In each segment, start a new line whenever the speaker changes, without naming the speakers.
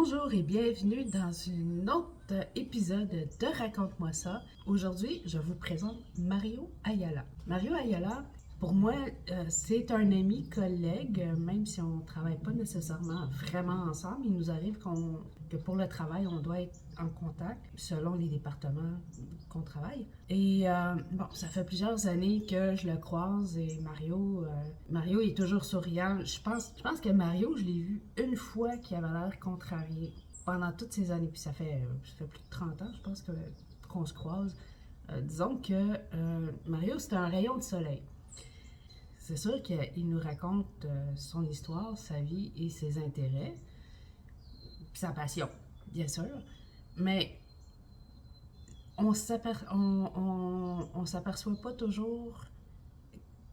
Bonjour et bienvenue dans un autre épisode de Raconte-moi ça. Aujourd'hui, je vous présente Mario Ayala. Mario Ayala, pour moi, c'est un ami, collègue, même si on ne travaille pas nécessairement vraiment ensemble. Il nous arrive que pour le travail, on doit être en contact selon les départements qu'on travaille. Et bon, ça fait plusieurs années que je le croise et Mario est toujours souriant. Je pense que Mario, je l'ai vu une fois qui avait l'air contrarié pendant toutes ces années. Puis ça fait plus de 30 ans, je pense, qu'on se croise. Disons que Mario, c'est un rayon de soleil. C'est sûr qu'il nous raconte son histoire, sa vie et ses intérêts, puis sa passion, bien sûr. Mais on s'aperçoit pas toujours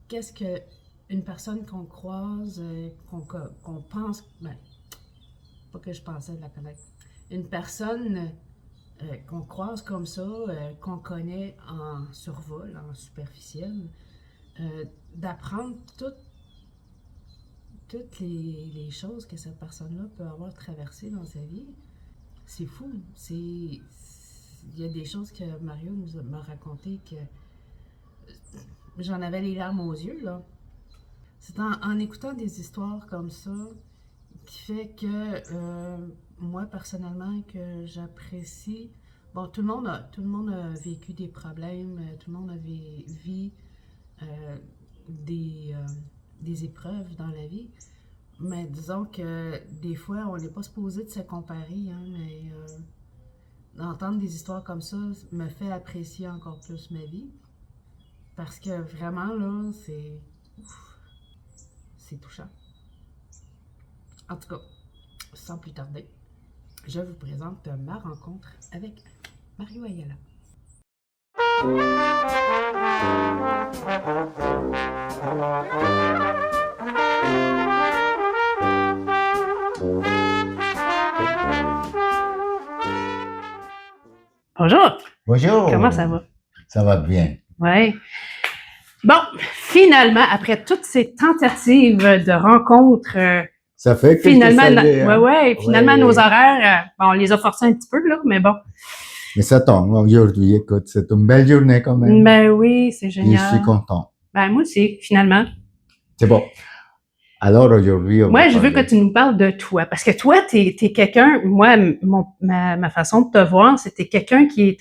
qu'est-ce que une personne qu'on croise, qu'on pense, pas que je pensais de la connaître, une personne qu'on croise comme ça, qu'on connaît en survol, en superficiel, d'apprendre toutes les choses que cette personne-là peut avoir traversées dans sa vie. C'est fou. Il y a des choses que Mario m'a racontées que j'en avais les larmes aux yeux, là. C'est en écoutant des histoires comme ça qui fait que moi, personnellement, que j'apprécie. Bon, tout le monde a vécu des problèmes, tout le monde a vécu euh, des épreuves dans la vie. Mais disons que des fois, on n'est pas supposé de se comparer, hein, mais d'entendre des histoires comme ça me fait apprécier encore plus ma vie. Parce que vraiment, là, c'est touchant. En tout cas, sans plus tarder, je vous présente ma rencontre avec Mario Ayala. Bonjour!
Bonjour.
Comment ça va?
Ça va bien.
Ouais. Bon, finalement, après toutes ces tentatives de rencontres,
Ça fait quelques
finalement,
années, hein?
finalement,
Ouais.
nos horaires, bon, on les a forcés un petit peu, là, mais bon.
Mais ça tombe aujourd'hui. Écoute, c'est une belle journée quand même.
Ben oui, c'est
Et
génial.
je suis content.
Ben moi aussi, finalement.
C'est bon. Alors aujourd'hui, on
Moi,
va
je veux que
parler.
tu nous parles de toi, parce que toi, t'es quelqu'un, moi, ma façon de te voir, c'est que t'es quelqu'un qui est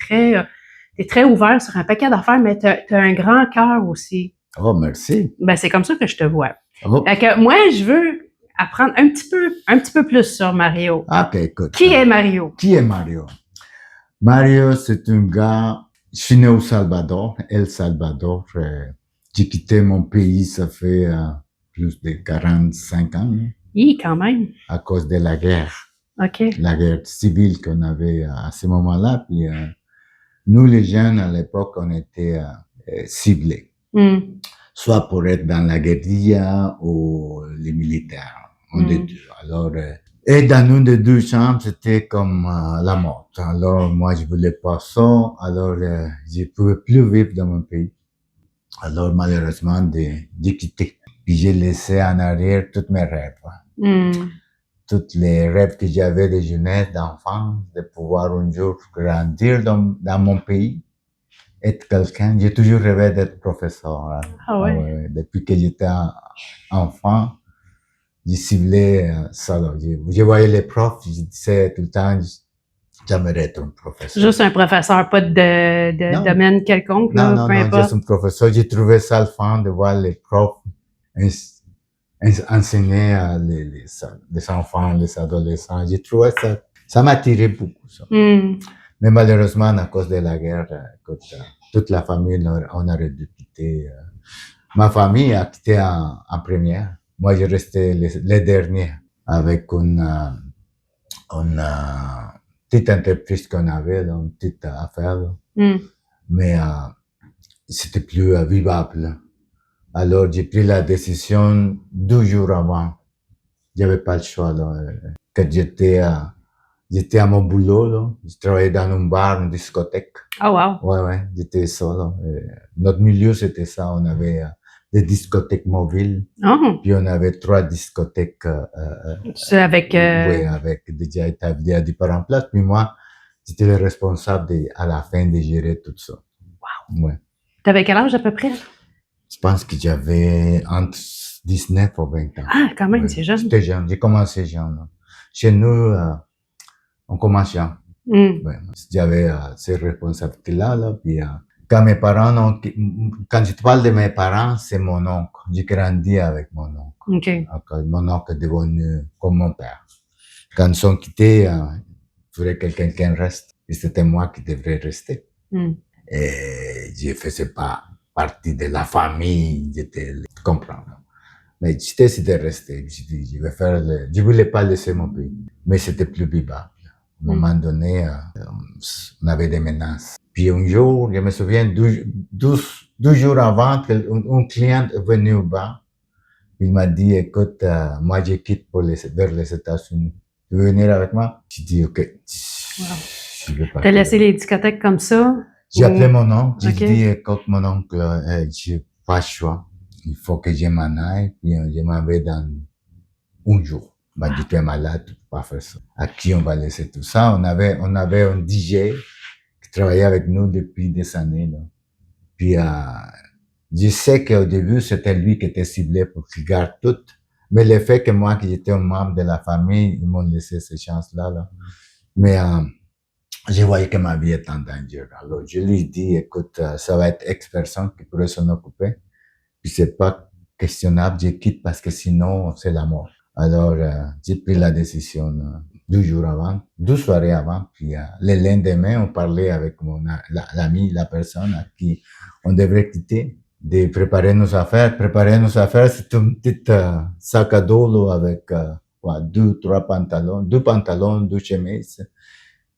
t'es très ouvert sur un paquet d'affaires, mais t'as un grand cœur aussi.
Oh, merci.
Ben, c'est comme ça que je te vois.
Oh.
Fait que moi, je veux apprendre un petit peu plus sur Mario.
Ok, écoute.
Qui est Mario?
Qui est Mario? Mario, c'est un gars. Je suis né au Salvador, El Salvador. J'ai quitté mon pays, ça fait plus de 45 ans,
Oui, quand même.
à cause de la guerre.
OK.
La guerre civile qu'on avait à ce moment-là. Puis nous, les jeunes, à l'époque, on était ciblés. Soit pour être dans la guérilla ou les militaires. Un des deux. Alors, et dans une des deux chambres, c'était comme la mort. Alors, moi, je voulais pas ça. Alors, je pouvais plus vivre dans mon pays. Alors, malheureusement, j'ai quitté. Puis j'ai laissé en arrière tous mes rêves. Tous les rêves que j'avais de jeunesse, d'enfance, de pouvoir un jour grandir dans mon pays, être quelqu'un. J'ai toujours rêvé d'être professeur. Hein.
Ah ouais?
Depuis que j'étais enfant, j'ai ciblé ça. Je voyais les profs, je disais tout le temps, j'aimerais être un professeur.
Juste un professeur, pas de domaine quelconque, là,
non,
peu importe.
juste un professeur. J'ai trouvé ça le fun de voir les profs enseigner à les enfants, les adolescents. J'ai trouvé ça m'attirait beaucoup, ça. Mais malheureusement, à cause de la guerre, toute la famille, on aurait dû quitter. Ma famille a quitté en première. Moi, j'ai resté les derniers avec une petite entreprise qu'on avait, une petite affaire. Mais c'était plus vivable. Alors, j'ai pris la décision 2 jours avant. J'avais pas le choix, là. Quand j'étais à mon boulot, là. Je travaillais dans un bar, une discothèque.
Oh wow.
Ouais, j'étais ça, là. Notre milieu, c'était ça. On avait des discothèques mobiles.
Oh.
Puis on avait 3 discothèques.
C'est avec...
Oui, avec déjà établi à différentes places. Puis moi, j'étais le responsable à la fin de gérer tout ça.
Wow.
Ouais.
T'avais quel âge à peu près?
Je pense que j'avais entre 19 ou 20 ans.
Ah, quand même,
ouais.
c'est jeune.
J'étais jeune, j'ai commencé jeune. Là. Chez nous, on commence jeune. Ouais. J'avais ces responsabilités-là. Là, puis, quand mes parents, quand je te parle de mes parents, c'est mon oncle. J'ai grandi avec mon oncle.
Okay.
Mon oncle est devenu comme mon père. Quand ils sont quittés, il faudrait que quelqu'un reste. Et c'était moi qui devrais rester. Et je ne faisais pas partie de la famille, tu comprends. Mais j'étais décidé de rester. Je dis, je voulais pas laisser mon pays. Mais c'était plus vivable. À un moment donné, on avait des menaces. Puis un jour, je me souviens, 12 jours avant, un client est venu au bar. Il m'a dit, écoute, moi je quitte vers les États-Unis. Tu veux venir avec moi? J'ai dit, OK.
Wow.
Je vais pas.
T'as laissé les discothèques comme ça?
J'ai appelé mon oncle. J'ai dit, écoute, mon oncle, j'ai pas le choix. Il faut que je m'en aille. Puis je m'en vais dans un jour. Il m'a dit, tu es malade, tu peux pas faire ça. À qui on va laisser tout ça? On avait un DJ qui travaillait avec nous depuis des années, là. Puis, je sais qu'au début, c'était lui qui était ciblé pour qu'il garde tout. Mais le fait que moi, qui j'étais un membre de la famille, ils m'ont laissé ces chances-là, là. Mais, je voyais que ma vie était en danger. Alors, je lui dis, écoute, ça va être X personne qui pourrait s'en occuper. Puis c'est pas questionnable, je quitte parce que sinon, c'est la mort. Alors, j'ai pris la décision 12 jours avant, 12 soirées avant. Puis, le lendemain, on parlait avec l'ami, la personne à qui on devrait quitter, de préparer nos affaires. Préparer nos affaires, c'est un petit sac à dos là, avec 2, 3 pantalons, 2 chemises.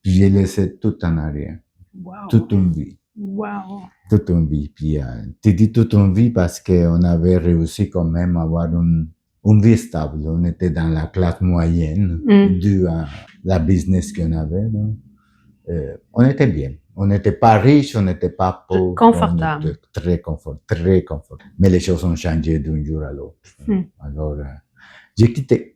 Puis j'ai laissé tout en arrière.
Wow.
Toute une vie.
Wow.
Toute une vie. Puis, tu dis toute une vie parce qu'on avait réussi quand même à avoir une vie stable. On était dans la classe moyenne dû à la business qu'on avait. On était bien. On n'était pas riche, on n'était pas pauvre.
Confortable.
On était très confortable. Mais les choses ont changé d'un jour à l'autre. Alors, j'ai quitté.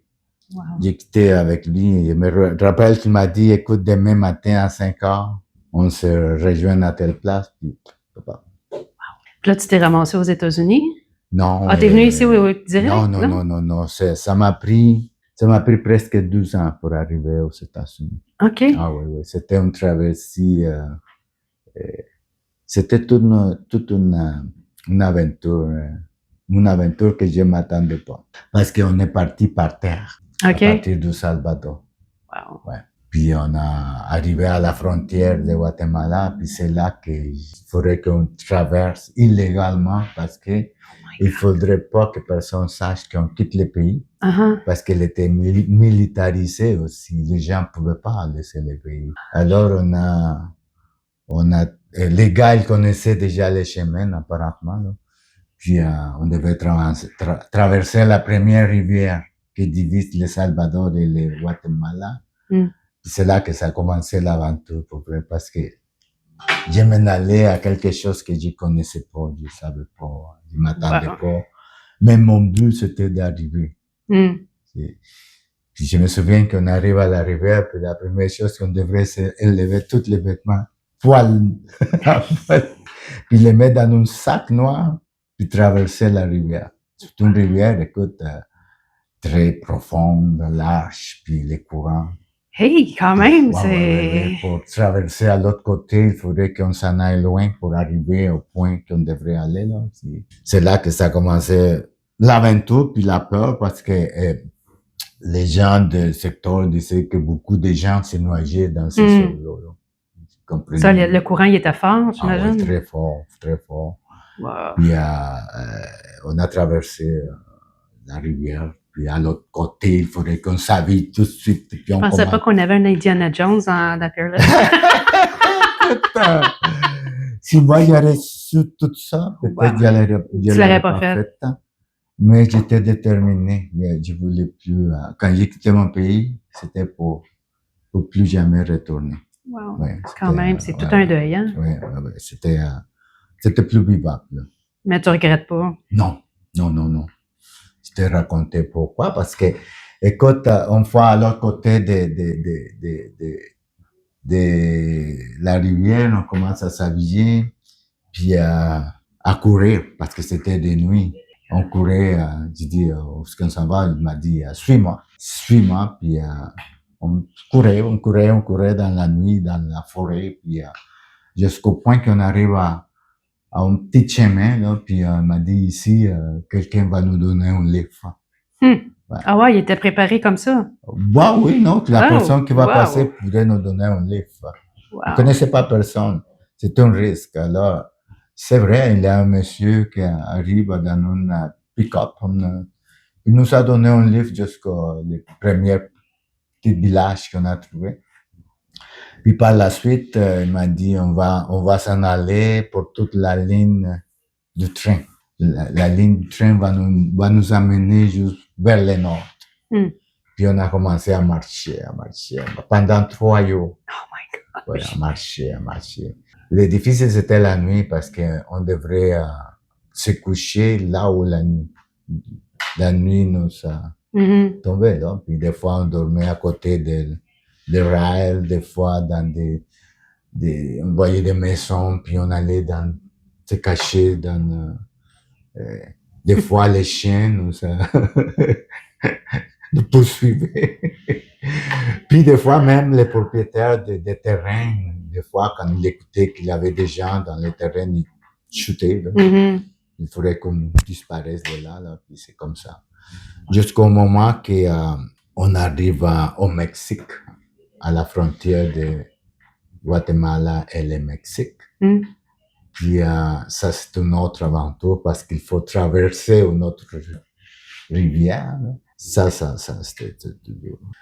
Wow.
J'ai quitté avec lui. Je me rappelle qu'il m'a dit, écoute, demain matin à 5 heures, on se rejoint à telle place. Puis, papa.
Wow. Puis là, tu t'es ramassé aux États-Unis?
Non.
Ah, t'es venu ici direct?
Non. Ça m'a pris presque 12 ans pour arriver aux États-Unis.
OK.
Ah oui. C'était une traversée. C'était toute une aventure. Une aventure que je ne m'attendais pas. Parce qu'on est parti par terre.
Okay.
À partir du Salvador.
Wow.
Ouais. Puis on a arrivé à la frontière de Guatemala, puis c'est là qu'il faudrait qu'on traverse illégalement parce que il faudrait pas que personne sache qu'on quitte le pays. Parce qu'il était militarisé aussi. Les gens pouvaient pas laisser le pays. Alors les gars, ils connaissaient déjà les chemins apparemment, là. Puis on devait traverser la première rivière qui divise le Salvador et le Guatemala. C'est là que ça a commencé l'aventure, pour vrai, parce que je m'en allais à quelque chose que je connaissais pas, je savais pas, je m'attendais pas. Mais mon but, c'était d'arriver. Puis je me souviens qu'on arrive à la rivière, puis la première chose qu'on devrait, c'est enlever tous les vêtements, poils, puis les mettre dans un sac noir, puis traverser la rivière. C'est une rivière, écoute, très profonde, large, puis les courants.
Hey, quand même, c'est...
Ouais. Pour traverser à l'autre côté, il faudrait qu'on s'en aille loin pour arriver au point qu'on devrait aller, là. C'est là que ça a commencé l'aventure, puis la peur, parce que les gens du secteur disaient que beaucoup de gens se noyaient dans ces eaux-là.
Ça, le courant, il était fort, j'imagine?
Oui, très fort, très fort.
Wow.
Puis on a traversé la rivière. Puis à l'autre côté, il faudrait qu'on s'habille tout de suite. Puis
je pensais pas qu'on avait un Indiana Jones dans Fearless.
Si moi j'aurais su tout ça, peut-être je l'aurais pas fait. Mais j'étais déterminé. Mais je voulais plus. Quand j'ai quitté mon pays, c'était pour plus jamais retourner.
Wow. Ouais, quand même, c'est tout un deuil, hein?
Oui, c'était plus vivable. Là.
Mais tu regrettes pas?
Non. Non, non, non. Je te racontais pourquoi, parce que, écoute, une fois à l'autre côté de la rivière, on commence à s'habiller, puis à courir, parce que c'était de nuit. On courait, j'ai dit, où est-ce qu'on s'en va? Il m'a dit, suis-moi, puis on courait dans la nuit, dans la forêt, puis jusqu'au point qu'on arrive à un petit chemin, là, puis il m'a dit, ici, quelqu'un va nous donner un livre.
Ouais. Ah ouais, il était préparé comme ça?
Bah oui, non, la personne qui va passer pourrait nous donner un livre.
Wow.
Je ne connaissais pas personne. C'est un risque. Alors, c'est vrai, il y a un monsieur qui arrive dans une pick-up. Il nous a donné un livre jusqu'au premier petit village qu'on a trouvé. Puis par la suite, il m'a dit, on va s'en aller pour toute la ligne du train. La ligne du train va nous amener juste vers le nord. Puis on a commencé à marcher. Pendant 3 jours.
Oh my God.
Ouais, à marcher. Le difficile, c'était la nuit parce qu'on devrait se coucher là où la nuit nous a tombé. Là. Puis des fois, on dormait à côté des rails, des fois dans on voyait des maisons, puis on allait se cacher dans... des fois, les chiens nous poursuivaient. Puis des fois, même les propriétaires des terrains, des fois, quand ils écoutaient qu'il y avait des gens dans les terrains, ils shootaient. Il faudrait qu'on disparaisse de là, puis c'est comme ça. Jusqu'au moment qu'on arrive au Mexique, à la frontière de Guatemala et le Mexique. Puis ça, c'est une autre aventure parce qu'il faut traverser une autre rivière. Ça, c'était...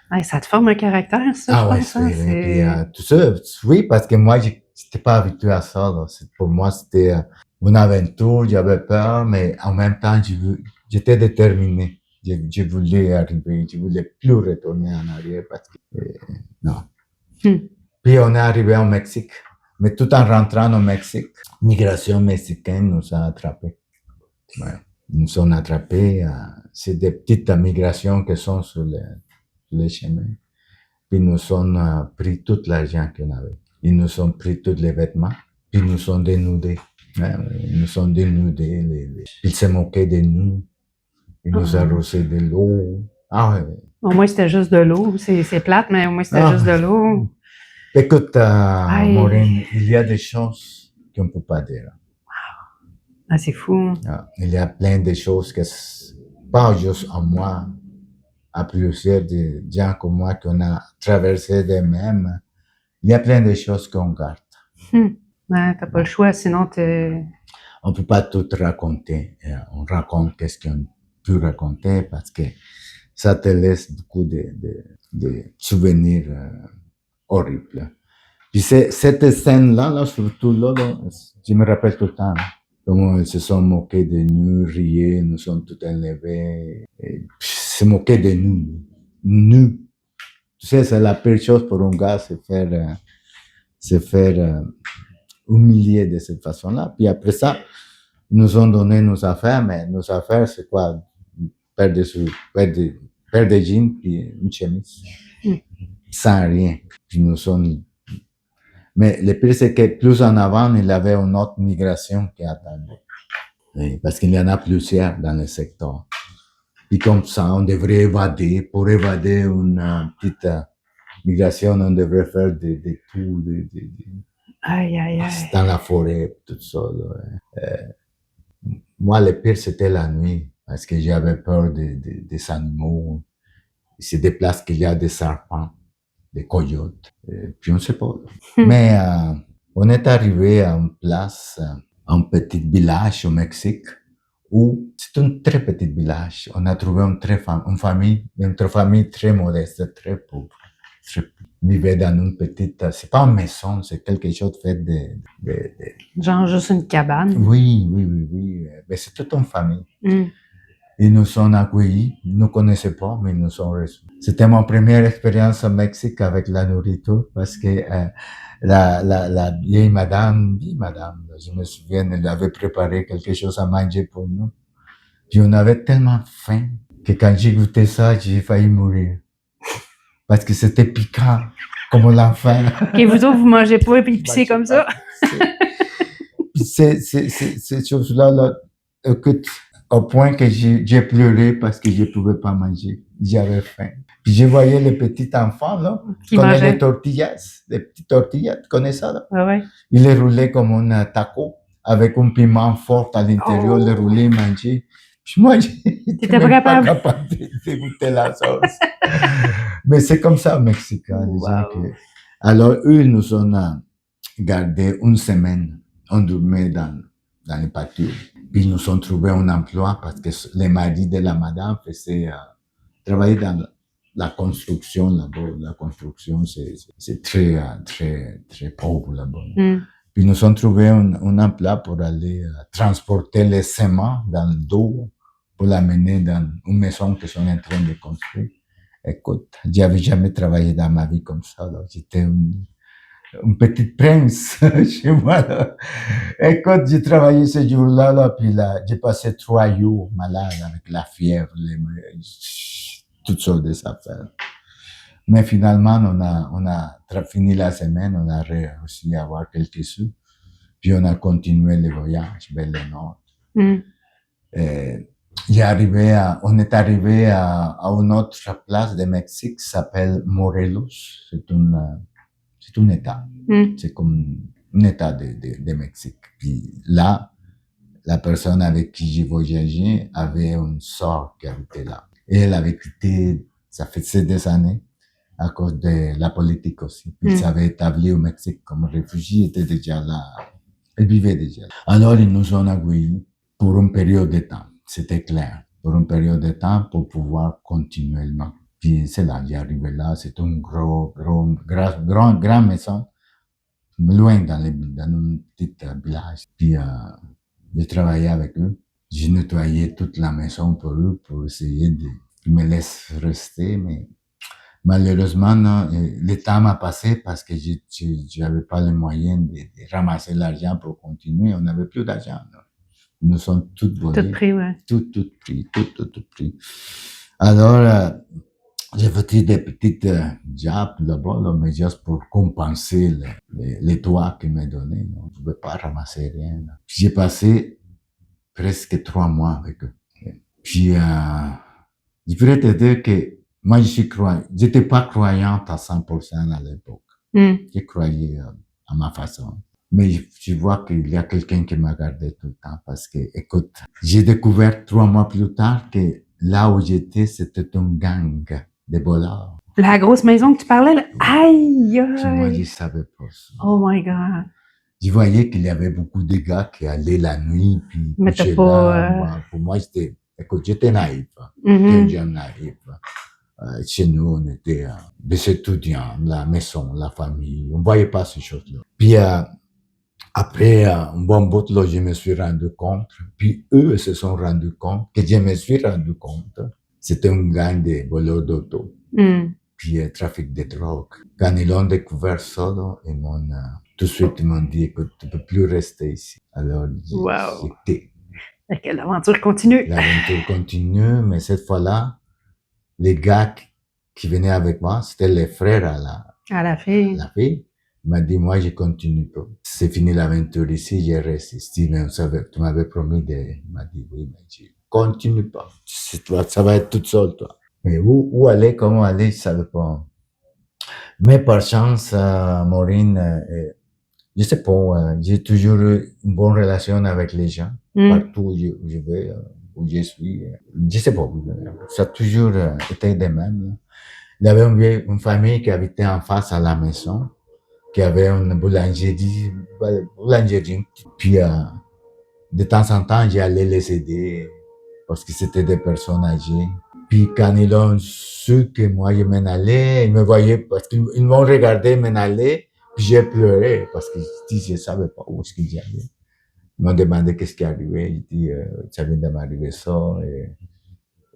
Ouais, ça te forme un caractère, ça, je pense.
Oui, puis, tout ça, oui, parce que moi, j'étais pas habitué à ça. Là. Pour moi, c'était une aventure, j'avais peur, mais en même temps, j'étais déterminé. Je voulais arriver, je voulais plus retourner en arrière parce que... non. Puis on est arrivé au Mexique. Mais tout en rentrant au Mexique, l'immigration mexicaine nous a attrapés. Ouais. Nous ont attrapés. C'est des petites migrations qui sont sur les chemins. Puis nous ont pris tout l'argent qu'on avait. Ils nous ont pris tous les vêtements. Puis ils nous ont dénudés. Ils nous ont dénudés. Ils se moquaient de nous. Ils nous arrosaient de l'eau. Ah ouais.
Au moins, c'était juste de l'eau. C'est plate, mais au moins, c'était juste de l'eau.
Écoute, Maureen, il y a des choses qu'on ne peut pas dire.
Wow. Ah, c'est fou.
Il y a plein de choses que, pas juste à moi, à plusieurs de gens comme moi qu'on a traversé de même, il y a plein de choses qu'on garde.
Ouais, t'as pas le choix, sinon
on peut pas tout raconter. On raconte qu'est-ce qu'on peut raconter parce que ça te laisse beaucoup de souvenirs horribles. Puis cette scène-là, surtout là, je me rappelle tout le temps. Comment ils se sont moqués de nous, riaient, nous sommes tout enlevés. Se moquaient de nous. Nous. Tu sais, c'est la pire chose pour un gars, se faire humilier de cette façon-là. Puis après ça, ils nous ont donné nos affaires, mais nos affaires, c'est quoi? Paire de jeans, puis une chemise. Sans rien. Puis nous sommes... Mais le pire, c'est que plus en avant, il y avait une autre migration qui attendait. Oui, parce qu'il y en a plusieurs dans le secteur. Puis comme ça, on devrait évader. Pour évader une petite migration, on devrait faire des tours,
aïe.
Dans la forêt, tout ça. Moi, le pire, c'était la nuit, parce que j'avais peur des animaux. C'est des places qu'il y a des serpents, des coyotes. Puis on ne sait pas. Mais on est arrivé à une place, un petit village au Mexique, où c'est un très petit village. On a trouvé une famille très modeste, très pauvre. Vivait dans une petite, c'est pas une maison, c'est quelque chose fait de
genre juste une cabane.
Oui. Mais c'est toute une famille. Ils nous ont accueillis, ils ne nous connaissaient pas, mais ils nous ont reçus. C'était ma première expérience au Mexique avec la nourriture parce que la vieille madame, je me souviens, elle avait préparé quelque chose à manger pour nous. Puis on avait tellement faim que quand j'ai goûté ça, j'ai failli mourir. Parce que c'était piquant, comme l'enfer.
Et vous autres, vous mangez pas épicé comme ça?
Ces choses-là, là, écoute, au point que j'ai pleuré parce que je pouvais pas manger. J'avais faim. Puis je voyais les petits enfants, là,
Qui
connais
mangeaient.
les tortillas, les petites tortillas, tu connais ça, là?
Ouais.
Ils les roulaient comme un taco, avec un piment fort à l'intérieur, les roulaient, manger. Puis moi, j'étais même pas capable de goûter la sauce. Mais c'est comme ça au Mexique, hein, les gens que... Alors, eux, ils nous ont gardé une semaine. On dormait dans les pâtures. Puis ils nous ont trouvé un emploi parce que les maris de la madame faisaient travailler dans la construction là-bas. La construction, c'est très, très, très pauvre là-bas. Puis ils nous ont trouvé un emploi pour aller transporter les séments dans le dos pour l'amener dans une maison qu'ils sont en train de construire. Écoute, j'avais jamais travaillé dans ma vie comme ça, là. J'étais un petit prince chez moi, là. Écoute, j'ai travaillé ce jour-là, là, puis là, j'ai passé 3 jours malade avec la fièvre, toutes sortes de affaires. Mais finalement, on a fini la semaine, on a réussi à avoir quelques sous, puis on a continué le voyage vers le nord. On est arrivé à une autre place de Mexique qui s'appelle Morelos. C'est un état. C'est comme un état de Mexique. Puis là, la personne avec qui j'ai voyagé avait une sœur qui habitait là. Et elle avait quitté, ça fait des années, à cause de la politique aussi. Puis elle s'avait établie au Mexique comme réfugiée, était déjà là. Elle vivait déjà là. Alors, ils nous ont accueillis pour une période de temps. C'était clair. Pour une période de temps pour pouvoir continuer le nord. Puis c'est là, j'ai arrivé là, c'est une grande maison, loin dans un petit village. Puis j'ai travaillé avec eux. J'ai nettoyé toute la maison pour eux, pour essayer de me laisser rester, mais malheureusement, non, le temps m'a passé parce que j'avais pas les moyens de ramasser l'argent pour continuer. On n'avait plus d'argent. Ils nous sont tout volés.
Tout pris, ouais.
Tout pris. Alors, j'ai fait des petites jobs là-bas, là, mais juste pour compenser les toits qu'ils m'ont donnés. Je ne pouvais pas ramasser rien. Là. J'ai passé presque 3 mois avec eux. Puis, je pourrais te dire que moi, j'étais pas croyante à 100% à l'époque. Je croyais à ma façon. Mais je vois qu'il y a quelqu'un qui m'a gardé tout le temps parce que, écoute, j'ai découvert 3 mois plus tard que là où j'étais, c'était un gang de voleurs.
La grosse maison que tu parlais, là? Aïe, aïe!
Puis moi, je savais pas ça.
Oh my God!
Je voyais qu'il y avait beaucoup de gars qui allaient la nuit, puis
mais
couchaient
pas,
là. Pour moi, j'étais naïf. J'étais un jeune naïf. Chez nous, on était des étudiants, la maison, la famille. On voyait pas ces choses-là. Puis, après un bon bout, là, je me suis rendu compte, puis eux se sont rendus compte que je me suis rendu compte, c'était un gang de voleurs d'auto, puis trafic de drogue. Quand ils ont découvert ça, là, tout de suite, ils m'ont dit, écoute, tu peux plus rester ici. Alors, j'étais.
L'aventure continue.
L'aventure continue, mais cette fois-là, les gars qui venaient avec moi, c'était les frères
à la fille.
Il m'a dit, moi, je continue pas. C'est fini l'aventure ici, je reste ici. Mais tu m'avais promis il m'a dit, oui, mais je continue pas. Ça va être toute seule, toi. Mais où aller, comment aller, je savais pas. Mais par chance, Maureen, je sais pas, j'ai toujours eu une bonne relation avec les gens. Partout où je vais, où je suis. Je sais pas, ça a toujours été de même. Il y avait une famille qui habitait en face à la maison, qui avait une boulangerie. Puis, de temps en temps, j'allais les aider parce que c'était des personnes âgées. Puis, quand ils ont su que moi, je m'en allais, ils me voyaient parce qu'ils m'ont regardé m'en aller, puis j'ai pleuré parce que je savais pas où est-ce qu'ils allaient. Ils m'ont demandé qu'est-ce qui arrivait. J'ai dit, ça vient de m'arriver ça. Et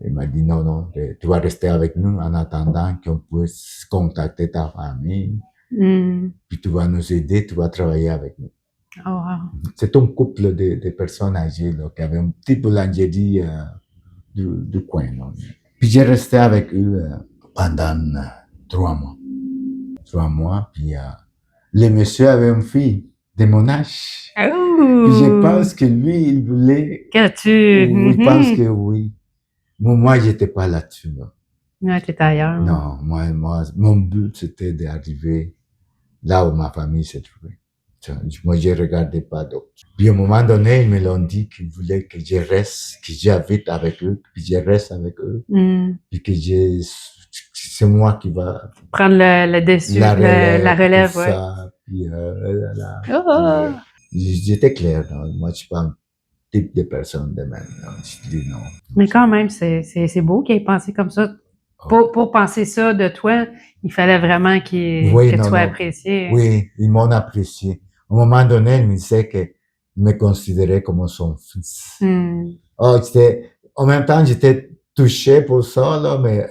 il m'a dit, non, tu vas rester avec nous en attendant qu'on puisse contacter ta famille. Puis tu vas nous aider, tu vas travailler avec nous.
Oh, wow.
C'est un couple de personnes âgées là, qui avaient une petite boulangerie du coin. Non? Puis j'ai resté avec eux pendant 3 mois. 3 mois, puis le monsieur avait une fille de mon âge.
Oh!
Puis je pense que lui, il voulait...
Que tu...
Oui, je pense que oui. Moi, j'étais pas là-dessus. Là.
Ouais, t'étais ailleurs.
Non, mon but, c'était d'arriver là où ma famille se trouvait. Moi, je regardais pas d'autres. Puis, à un moment donné, ils me l'ont dit qu'ils voulaient que je reste, que j'habite avec eux, puis je reste avec eux. Puis que c'est moi qui va
prendre le dessus, la relève, ouais.
Ça, puis, j'étais clair, non? Moi, je suis pas un type de personne de même. Non? Je dis non.
Mais quand même, c'est beau qu'il ait pensé comme ça. Pour penser ça de toi, il fallait vraiment que tu sois apprécié.
Oui, ils m'ont apprécié. À un moment donné, il me disait qu'il me considérait comme son fils. Oh, en même temps, j'étais touché pour ça, là, mais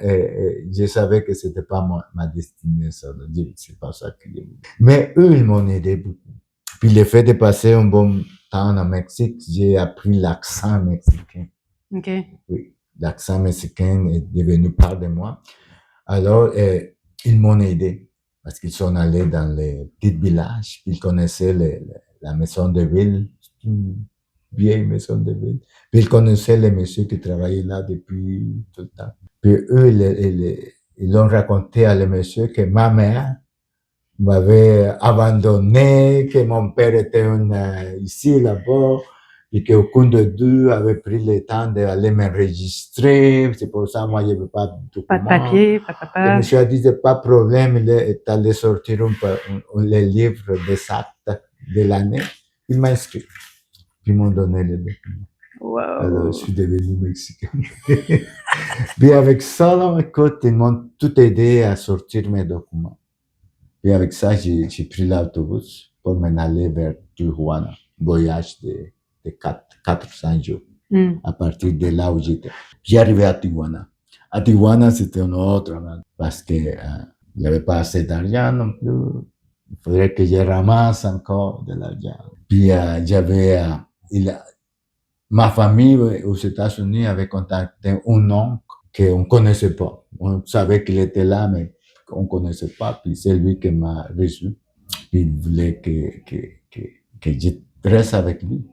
je savais que c'était pas ma destinée, ça. C'est pas ça que j'ai voulu. Mais eux, ils m'ont aidé beaucoup. Puis le fait de passer un bon temps au Mexique, j'ai appris l'accent mexicain.
OK.
Oui, l'accent mexicain est devenu part de moi. Alors, ils m'ont aidé parce qu'ils sont allés dans les petits villages, ils connaissaient la maison de ville, une vieille maison de ville. Puis ils connaissaient les messieurs qui travaillaient là depuis tout le temps. Puis eux, ils ont raconté à les messieurs que ma mère m'avait abandonné, que mon père était ici, là-bas, et qu'aucun de deux avait pris le temps d'aller m'enregistrer. C'est pour ça, moi, il n'y avait pas de document.
Pas de papier, pas.
Le monsieur a dit, pas de problème, il est allé sortir le livre des actes de l'année. Il m'a inscrit. Puis ils m'ont donné le document.
Wow.
Alors, je suis devenu mexicain. Puis avec ça, là, écoute, ils m'ont tout aidé à sortir mes documents. Puis avec ça, j'ai pris l'autobus pour m'en aller vers Tijuana. Voyage de 400 jours. À partir de là où j'étais. J'ai arrivé à Tijuana. À Tijuana, c'était un autre, parce que il n'y avait pas assez d'argent non plus. Il faudrait que je ramasse encore de l'argent. Puis j'avais... ma famille aux États-Unis avait contacté un oncle qu'on ne connaissait pas. On savait qu'il était là, mais on ne connaissait pas. Puis c'est lui qui m'a reçu. Puis il voulait que je reste avec lui.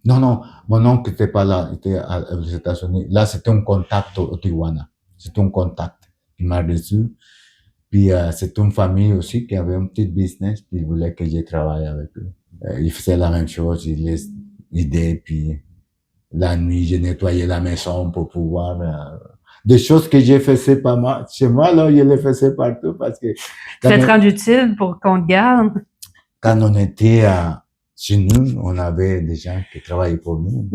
Non, mon oncle n'était pas là, il était aux États-Unis. Là, c'était un contact au Tijuana. C'était un contact qui m'a reçu. Puis c'est une famille aussi qui avait un petit business, puis il voulait que je travaille avec eux. Il faisait la même chose, il les aidait, puis la nuit, je nettoyais la maison pour pouvoir... des choses que je faisais pas moi. Chez moi, là, je les faisais partout parce que...
Tu t'es rendu utile pour qu'on te garde?
Quand on était chez nous, on avait des gens qui travaillaient pour nous.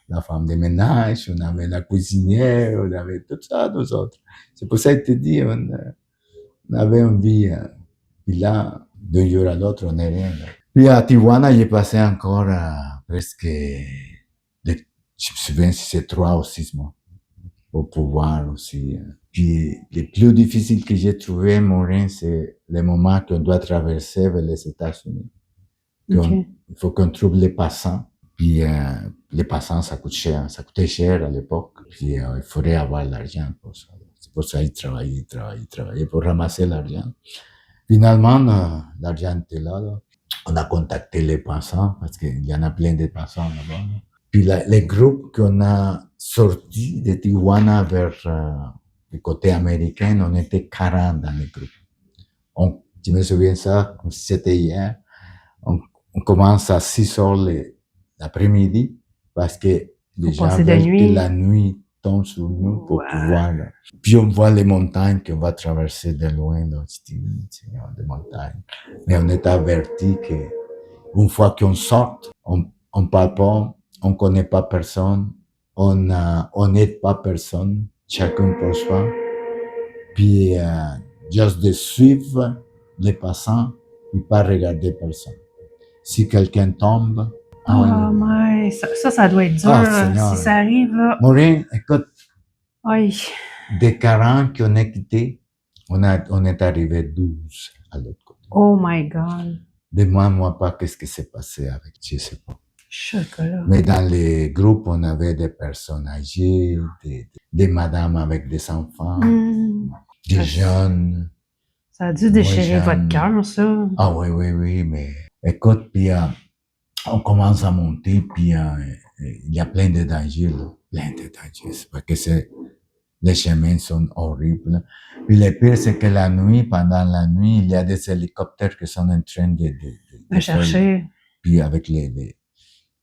La femme de ménage, on avait la cuisinière, on avait tout ça, nous autres. C'est pour ça que je te dis, on avait une vie. Puis là, d'un jour à l'autre, on n'est rien. Puis à Tijuana, j'ai passé encore presque... je me souviens si c'est 3 ou 6 mois pour pouvoir aussi. Puis le plus difficile que j'ai trouvé, Maureen, c'est le moment qu'on doit traverser vers les États-Unis.
Okay.
Il faut qu'on trouve les passants. Puis les passants, ça coûte cher. Ça coûtait cher à l'époque. Puis il faudrait avoir l'argent pour ça. C'est pour ça qu'il travaillait pour ramasser l'argent. Finalement, l'argent était là. On a contacté les passants parce qu'il y en a plein de passants là-bas. Puis les groupes qu'on a sortis de Tijuana vers le côté américain, on était 40 dans les groupes. Je me souviens ça, comme si c'était hier. On commence à 6 heures l'après-midi parce que les gens veulent que la nuit tombe sur nous pour pouvoir. Puis on voit les montagnes qu'on va traverser de loin, là, des montagnes. Mais on est averti que une fois qu'on sort, on parle pas, on connaît pas personne, on n'aide pas personne, chacun pour soi. Puis juste de suivre les passants et pas regarder personne. Si quelqu'un tombe...
mais ça doit être dur. Si ça arrive, là...
Maureen, écoute,
oui.
Des 40 qu'on a quittés, on est arrivé 12 à l'autre côté.
Oh my God.
Demande-moi pas qu'est-ce qui s'est passé avec, je sais pas.
Chocolat.
Mais dans les groupes, on avait des personnes âgées, des madames avec des enfants, des jeunes.
Ça a dû déchirer votre cœur, ça.
Ah oui, mais écoute, puis on commence à monter, puis il y a plein de dangers, là. Plein de dangers. C'est parce que les chemins sont horribles. Puis le pire, c'est que la nuit, pendant la nuit, il y a des hélicoptères qui sont en train de
chercher.
Puis avec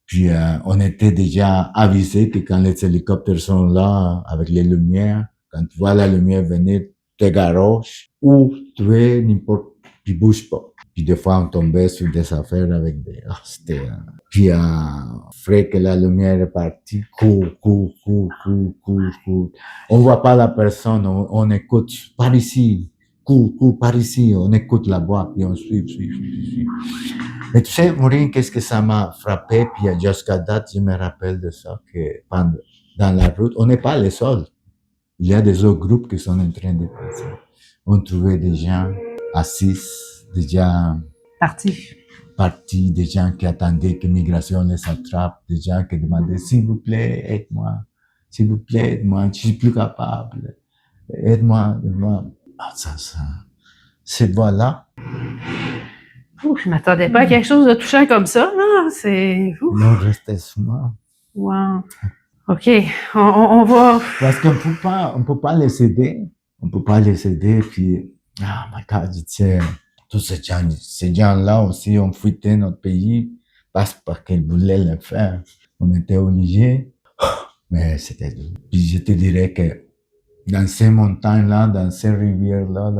puis on était déjà avisé que quand les hélicoptères sont là, avec les lumières, quand tu vois la lumière venir, te garoche, ou tu es n'importe, puis bouge pas. Puis des fois, on tombait sur des affaires avec des, puis après que la lumière est partie, cours. On voit pas la personne, on écoute, par ici, cours, par ici, on écoute la voix, puis on suit. Mais tu sais, Maureen, qu'est-ce que ça m'a frappé, puis jusqu'à date, je me rappelle de ça, que dans la route, on n'est pas les seuls. Il y a des autres groupes qui sont en train de passer. On trouvait des gens assis, déjà partis, des gens qui attendaient que l'immigration les attrape, des gens qui demandaient, s'il vous plaît, aide-moi, je suis plus capable, aide-moi. Ah, ça, c'est voilà.
Je m'attendais pas à quelque chose de touchant comme ça, là. C'est fou.
Non, restez sur moi.
Wow. OK, on va...
Parce qu'on peut pas les aider. On peut pas les aider, puis, my God, je sais, tous ces gens-là aussi ont fuité notre pays parce qu'ils voulaient le faire. On était obligés, mais c'était dur. Puis je te dirais que dans ces montagnes-là, dans ces rivières-là,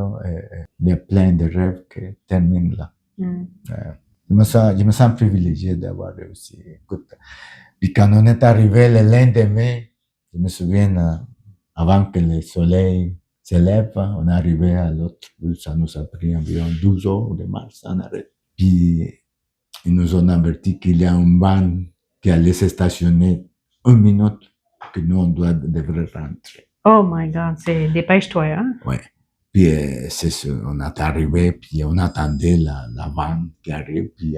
il y a plein de rêves qui terminent là. Je me sens privilégié d'avoir réussi. Écoute, puis quand on est arrivé le lendemain, je me souviens, avant que le soleil se lève, on est arrivé à l'autre rue, ça nous a pris environ 12 heures de marche en arrêt. Puis, ils nous ont averti qu'il y a un van qui allait se stationner 1 minute, que nous, on devrait rentrer.
Oh my God, c'est dépêche-toi, hein?
Ouais. Puis, c'est ça, on est arrivé, puis on attendait la van qui arrive, puis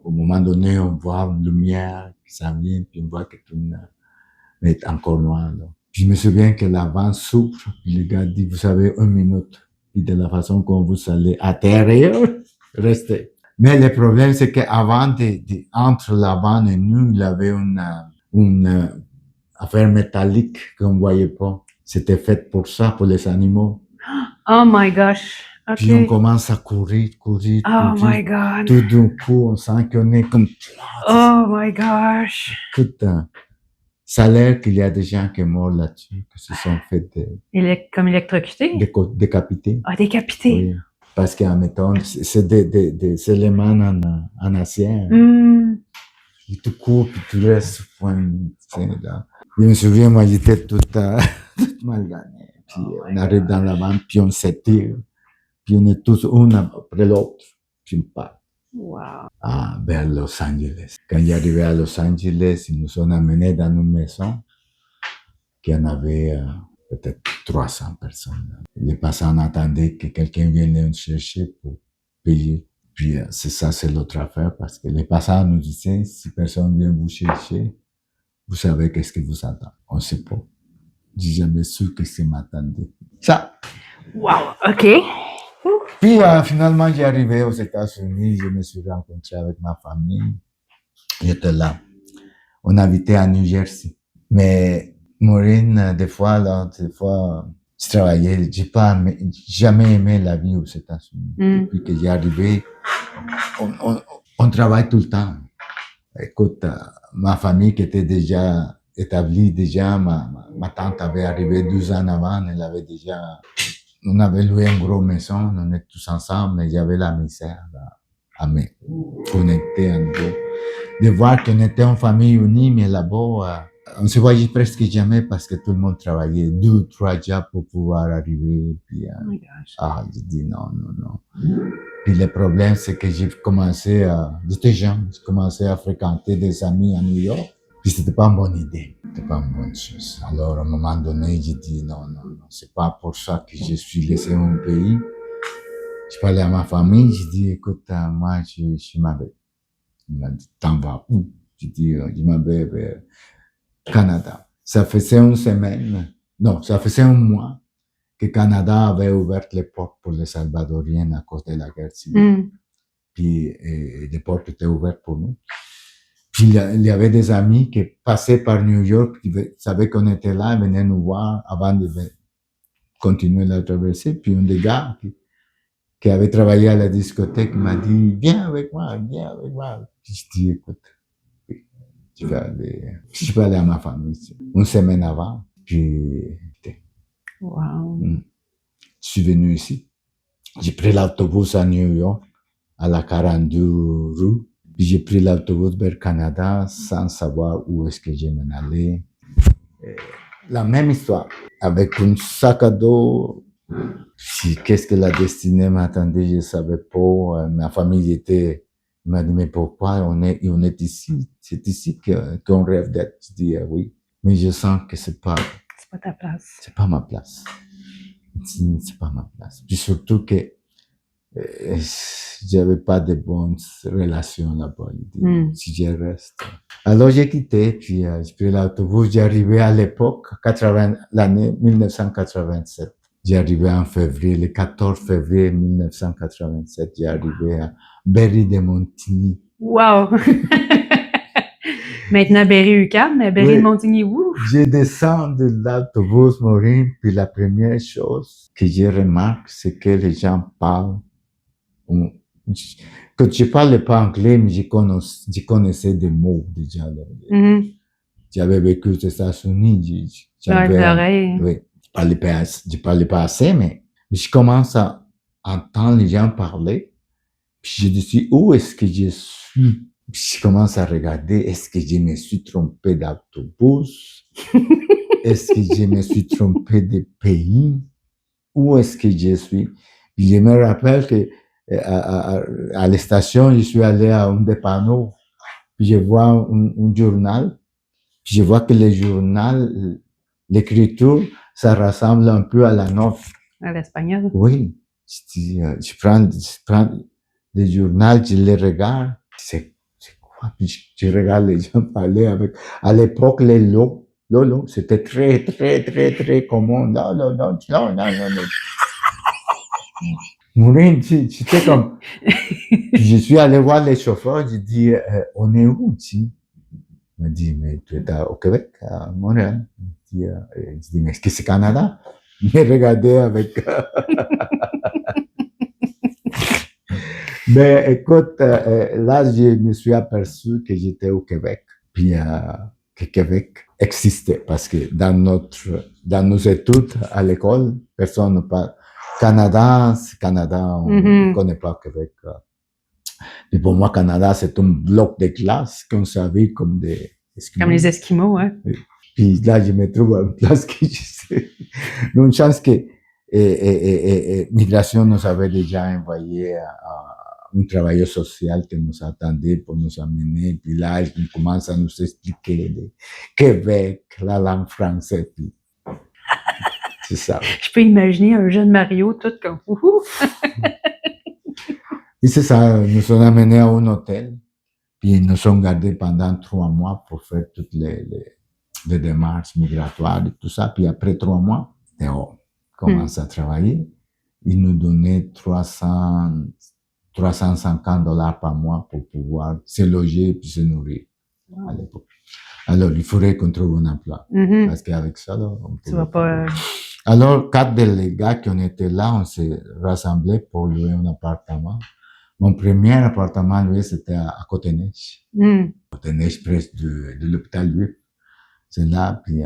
au moment donné, on voit une lumière qui s'en vient, puis on voit que tout est encore loin, là. Puis je me souviens que la van s'ouvre, puis le gars dit, vous avez 1 minute. Puis de la façon qu'on vous allez atterrir, restez. Mais le problème, c'est qu'avant entre la van et nous, il y avait une affaire métallique qu'on voyait pas. C'était fait pour ça, pour les animaux.
Oh my gosh. Okay.
Puis on commence à courir.
Oh my God.
Tout d'un coup, on sent qu'on est comme...
Oh my gosh.
Écoute, ça a l'air qu'il y a des gens qui sont morts là-dessus, qui se sont fait
comme électrocutés?
Décapités.
Ah, décapités.
Oui. Parce qu'admettons, c'est des éléments en acier. Et tu cours, puis tu restes là. Je me souviens, moi, j'étais tout mal gagné. Puis on arrive dans la vente, puis on s'étire. Puis on est tous un après l'autre. Puis on part.
Wow.
Vers Los Angeles. Quand il est arrivé à Los Angeles, ils nous ont amenés dans une maison qui en avait peut-être 300 personnes. Les passants attendaient que quelqu'un vienne les chercher pour payer. Puis c'est l'autre affaire, parce que les passants nous disaient, si personne vient vous chercher, vous savez qu'est-ce que vous attend. On ne sait pas. J'ai jamais su qu'est-ce qui m'attendait. Ça.
Wow, OK.
Puis finalement, j'ai arrivé aux États-Unis, je me suis rencontré avec ma famille. J'étais là. On habitait à New Jersey. Mais Maureen, des fois, je travaillais. J'ai jamais aimé la vie aux États-Unis. Depuis que j'ai arrivé, on travaille tout le temps. Écoute, ma famille qui était déjà établie, ma tante avait arrivé 12 ans avant, on avait loué une grosse maison, on était tous ensemble, mais il y avait la misère à me connecter en deux. De voir qu'on était une famille unie, mais là-bas, on se voyait presque jamais parce que tout le monde travaillait 2 ou 3 jobs pour pouvoir arriver. Puis, j'ai dit non. Puis le problème, c'est que j'étais jeune, j'ai commencé à fréquenter des amis à New York. Puis c'était pas une bonne idée, c'était pas une bonne chose. Alors à un moment donné, j'ai dit non, c'est pas pour ça que je suis laissé mon pays. Je parlais à ma famille, j'ai dit écoute, moi je suis marié. Il m'a dit t'en vas où? Je dis, je m'en vais vers Canada. Ça faisait une semaine, non, ça faisait un mois que Canada avait ouvert les portes pour les Salvadoriens à cause de la guerre civile. Puis les portes étaient ouvertes pour nous. Puis il y avait des amis qui passaient par New York, qui savaient qu'on était là, ils venaient nous voir avant de continuer la traversée. Puis un des gars qui avait travaillé à la discothèque m'a dit, viens avec moi. Puis je dis, écoute, je vais aller à ma famille. Une semaine avant, puis
wow.
Je suis venu ici. J'ai pris l'autobus à New York, à la 42 rue. Puis j'ai pris l'autobus vers Canada sans savoir où est-ce que je m'en allais. La même histoire, avec un sac à dos. Qu'est-ce que la destinée m'attendait, je savais pas. Ma famille m'a dit, mais pourquoi on est ici? C'est ici qu'on rêve d'être. Je dis, oui. Mais je sens que c'est pas
ta place.
C'est pas ma place. C'est pas ma place. Puis surtout que j'avais pas de bonnes relations là-bas. Si je reste. Alors j'ai quitté, puis j'ai pris l'autobus. J'ai arrivé à l'époque, l'année 1987. J'ai arrivé en février, le 14 février 1987. J'ai arrivé à Berry de Montigny.
Wow! Maintenant, Berry-UQAM, mais Berry de Montigny, où?
Je descends de l'autobus, Maureen, puis la première chose que je remarque, c'est que les gens parlent. Quand je parlais pas anglais, mais je connaissais des mots déjà. J'avais vécu aux États-Unis. Oui, je parlais pas assez, mais je commence à entendre les gens parler. Puis je dis, où est-ce que je suis? Puis je commence à regarder, est-ce que je me suis trompé d'autobus? Est-ce que je me suis trompé de pays? Où est-ce que je suis? Puis je me rappelle que à la station, je suis allé à un des panneaux. Puis je vois un journal. Puis je vois que le journal, l'écriture, ça ressemble un peu à la nôtre.
À l'espagnol?
Oui. Je prends le journal, je le regarde. C'est quoi? Puis je regarde les gens parler avec. À l'époque, les lolo, c'était très, très, très, très commun. Non. Maureen, c'était comme. Puis je suis allé voir les chauffeurs, j'ai dit, on est où ici? Il m'a dit, mais tu es au Québec, à Montréal. Je dis, mais est-ce que c'est Canada? Il m'a regardé avec. Mais écoute, là, je me suis aperçu que j'étais au Québec, puis que Québec existait, parce que dans nos études à l'école, personne ne parle. Canada, c'est Canada, on ne connaît pas Québec. Et pour moi, Canada, c'est un bloc de glace qu'on savait comme des Esquimaux.
Comme les Esquimaux, hein.
Puis là, je me trouve à une place que je sais. Une chance que Migration nous avait déjà envoyé un travailleur social qui nous attendait pour nous amener. Puis là, il commence à nous expliquer le Québec, la langue française. Puis c'est ça.
Je peux imaginer un jeune Mario tout comme ouhou.
Et c'est ça, nous sommes amenés à un hôtel. Puis ils nous ont gardés pendant 3 mois pour faire toutes les démarches migratoires et tout ça. Puis après 3 mois, on commence à travailler. Ils nous donnaient $350 par mois pour pouvoir se loger puis se nourrir à l'époque. Alors, il faudrait qu'on trouve un emploi. Parce qu'avec ça, là, on
tu vas pas...
Alors, 4 des gars qui étaient là, on s'est rassemblés pour louer un appartement. Mon premier appartement, lui, c'était à Côte-Neige. Côte-Neige, près de l'hôpital Juif. C'est là, puis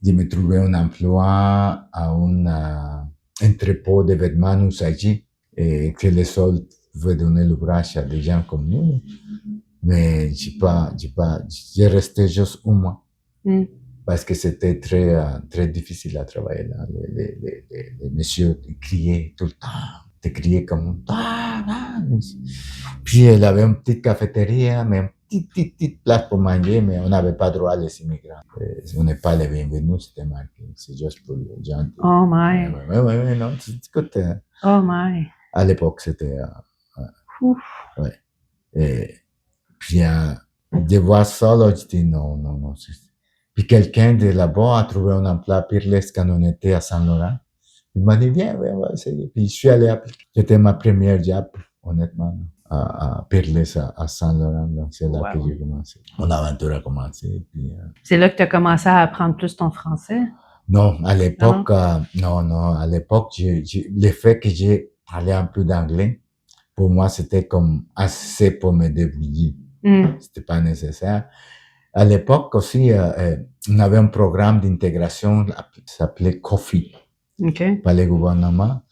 je me trouvais un emploi à un entrepôt de vêtements usagés et que les soldes pouvaient donner l'ouvrage à des gens comme nous. Mais j'ai resté juste un mois. Parce que c'était très difficile à travailler là. Les messieurs criaient tout le temps. Te criaient comme Puis il avait une petite cafétéria, mais une petite place pour manger, mais on n'avait pas droit les immigrants. On n'est pas les bienvenus, c'était marqué. C'est juste pour les gens.
Oh my.
Ouais, non. Écoute,
oh my.
À l'époque, c'était. Ouais. Et puis De voir ça, là, je dis non. Puis quelqu'un de là-bas a trouvé un emploi à Pirles quand on était à Saint-Laurent. Il m'a dit, viens, ouais, essayer. Puis je suis allé appliquer. C'était ma première job, honnêtement, à Pirles, à Saint-Laurent. C'est là que j'ai commencé. Mon aventure a commencé. Puis,
c'est là que tu as commencé à apprendre plus ton français?
Non, à l'époque, non, à l'époque, le fait que j'ai parlé un peu d'anglais, pour moi, c'était comme assez pour me débrouiller. C'était pas nécessaire. À l'époque aussi, on avait un programme d'intégration qui s'appelait COFI, par le gouvernement.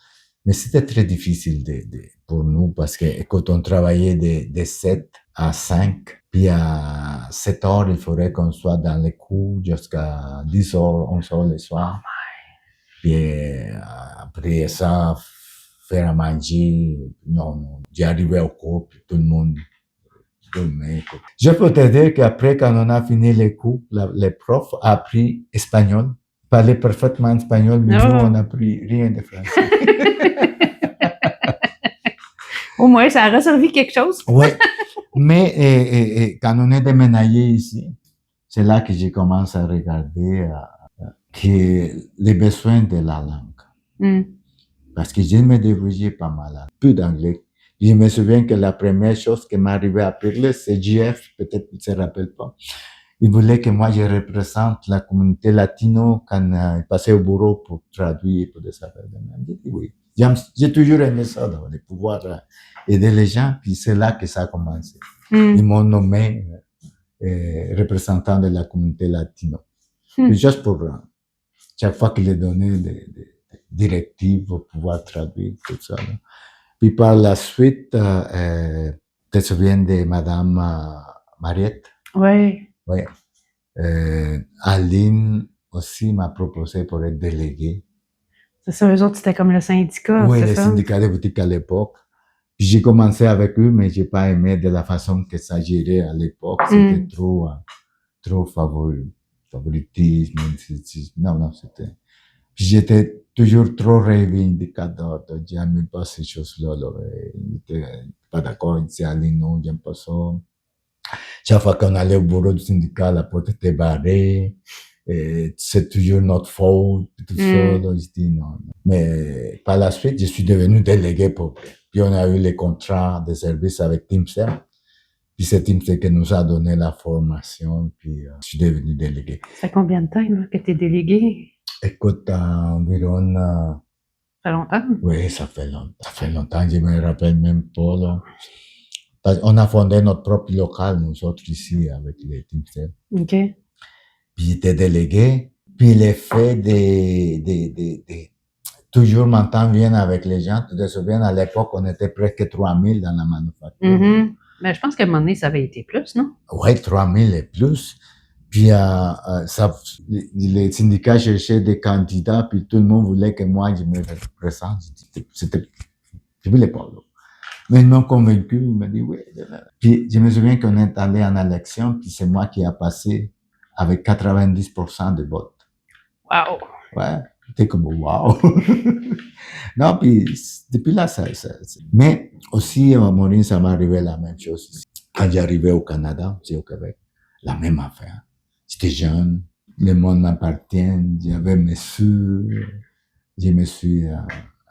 Mais c'était très difficile pour nous parce que quand on travaillait de 7 à 5, puis à 7 heures, il faudrait qu'on soit dans les cours jusqu'à 10 heures, 11 heures le soir. Puis après ça, faire à manger. Non, j'arrivais au cours, puis tout le monde dormait. Je peux te dire qu'après, quand on a fini les cours, les profs ont appris espagnol. Parlait parfaitement espagnol, mais nous, on n'a appris rien de français.
Au moins, ça a servi quelque chose.
Oui, mais quand on est déménagé ici, c'est là que j'ai commencé à regarder les besoins de la langue. Parce que je me débrouillais pas mal, peu d'anglais. Je me souviens que la première chose qui m'est arrivée à parler, c'est JF, peut-être qu'il ne se rappelle pas. Il voulait que moi je représente la communauté latino quand il passait au bureau pour traduire, pour des affaires de même. J'ai dit oui. J'ai toujours aimé ça, de pouvoir aider les gens, puis c'est là que ça a commencé. Ils m'ont nommé représentant de la communauté latino. Juste pour chaque fois qu'il est donné des directives pour pouvoir traduire tout ça. Là. Puis par la suite, tu te souviens de Madame Mariette?
Oui.
Oui. Aline aussi m'a proposé pour être déléguée.
C'est ça, eux autres, c'était comme le syndicat,
oui,
c'est
le syndicat des boutiques à l'époque. Puis j'ai commencé avec eux, mais j'ai pas aimé de la façon que ça gérait à l'époque. C'était trop favoritisme. Non, c'était... Puis j'étais toujours trop revendicateur. J'aimais pas ces choses-là. J'étais pas d'accord. Je disais, Aline, non, j'aime pas ça. Chaque fois qu'on allait au bureau du syndicat, la porte était barrée. C'est toujours notre faute, tout ça. Donc, je dis non. Mais par la suite, je suis devenu délégué pour. Puis on a eu les contrats de service avec Teamster. Puis c'est Teamster qui nous a donné la formation. Puis je suis devenu délégué.
Ça fait combien de temps là, que tu es délégué?
Écoute, environ.
Ça fait longtemps?
Oui, ça fait longtemps. Ça fait longtemps. Je me rappelle même pas là. On a fondé notre propre local, nous autres, ici, avec les Teamsters.
OK.
Puis j'étais délégué. Puis le fait de toujours m'entendre bien avec les gens. Tu te souviens, à l'époque, on était presque 3000 dans la manufacture.
Mais je pense qu'à un moment donné, ça avait été plus, non?
Oui, 3000 et plus. Puis les syndicats cherchaient des candidats, puis tout le monde voulait que moi, je me représente. Je voulais pas, là. Mais ils m'ont convaincu, ils m'ont dit oui. Puis je me souviens qu'on est allé en élection, puis c'est moi qui ai passé avec 90% de votes.
Wow!
Ouais, j'étais comme wow. Non, puis depuis là, ça. Mais aussi, Maureen, ça m'est arrivé la même chose ici. Quand j'arrivais au Canada, au Québec, la même affaire. J'étais jeune, le monde m'appartient, j'avais mes sous, je me suis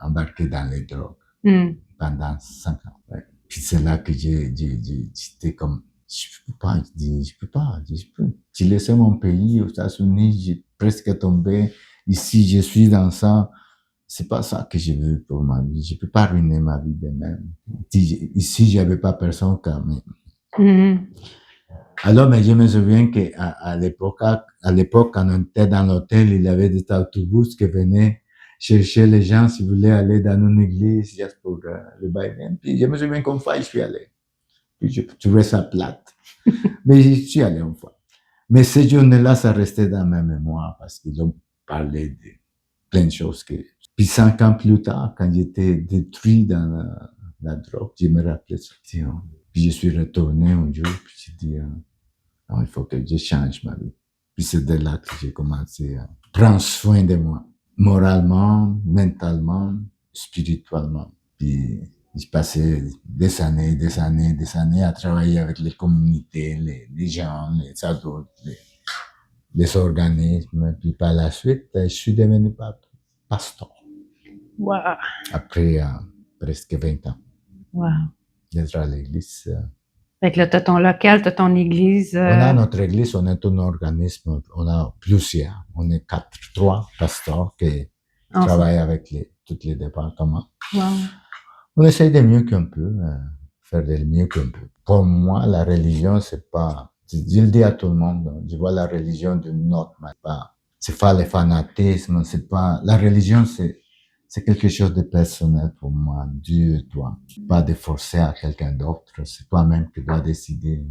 embarqué dans les drogues. Pendant 5 ans. Ouais. Puis c'est là que j'étais comme, je peux pas. J'ai laissé mon pays aux États-Unis, j'ai presque tombé. Ici, je suis dans ça. C'est pas ça que je veux pour ma vie. Je peux pas ruiner ma vie de même. Ici, j'avais pas personne quand même. Alors, mais je me souviens qu'à l'époque, quand on était dans l'hôtel, il y avait des autobus qui venaient chercher les gens s'ils voulaient aller dans une église juste pour le baptême. Puis je me souviens qu'une fois, je suis allé. Puis je trouvais ça plate. Mais je suis allé une fois. Mais ces journées-là, ça restait dans ma mémoire parce qu'ils ont parlé de plein de choses. Puis 5 ans plus tard, quand j'étais détruit dans la drogue, je me rappelais ça. Puis je suis retourné un jour, puis j'ai dit, non, il faut que je change ma vie. Puis c'est de là que j'ai commencé à prendre soin de moi. Moralement, mentalement, spirituellement. Puis, je passais des années à travailler avec les communautés, les gens, les adultes, les organismes. Puis par la suite, je suis devenu pasteur.
Wow.
Après presque 20 ans.
Wow.
D'être à l'église.
Fait que là, t'as ton local, t'as ton église.
On a notre église, on est un organisme, on a plusieurs. On est 3 pasteurs qui travaillent avec tous les départements.
Wow.
On essaye de mieux qu'un peu, faire de mieux qu'un peu. Pour moi, la religion, c'est pas, je le dis à tout le monde, je vois la religion d'une autre manière. C'est pas le fanatisme, c'est pas, la religion, c'est quelque chose de personnel pour moi, Dieu et toi. Pas de forcer à quelqu'un d'autre, c'est toi-même qui dois décider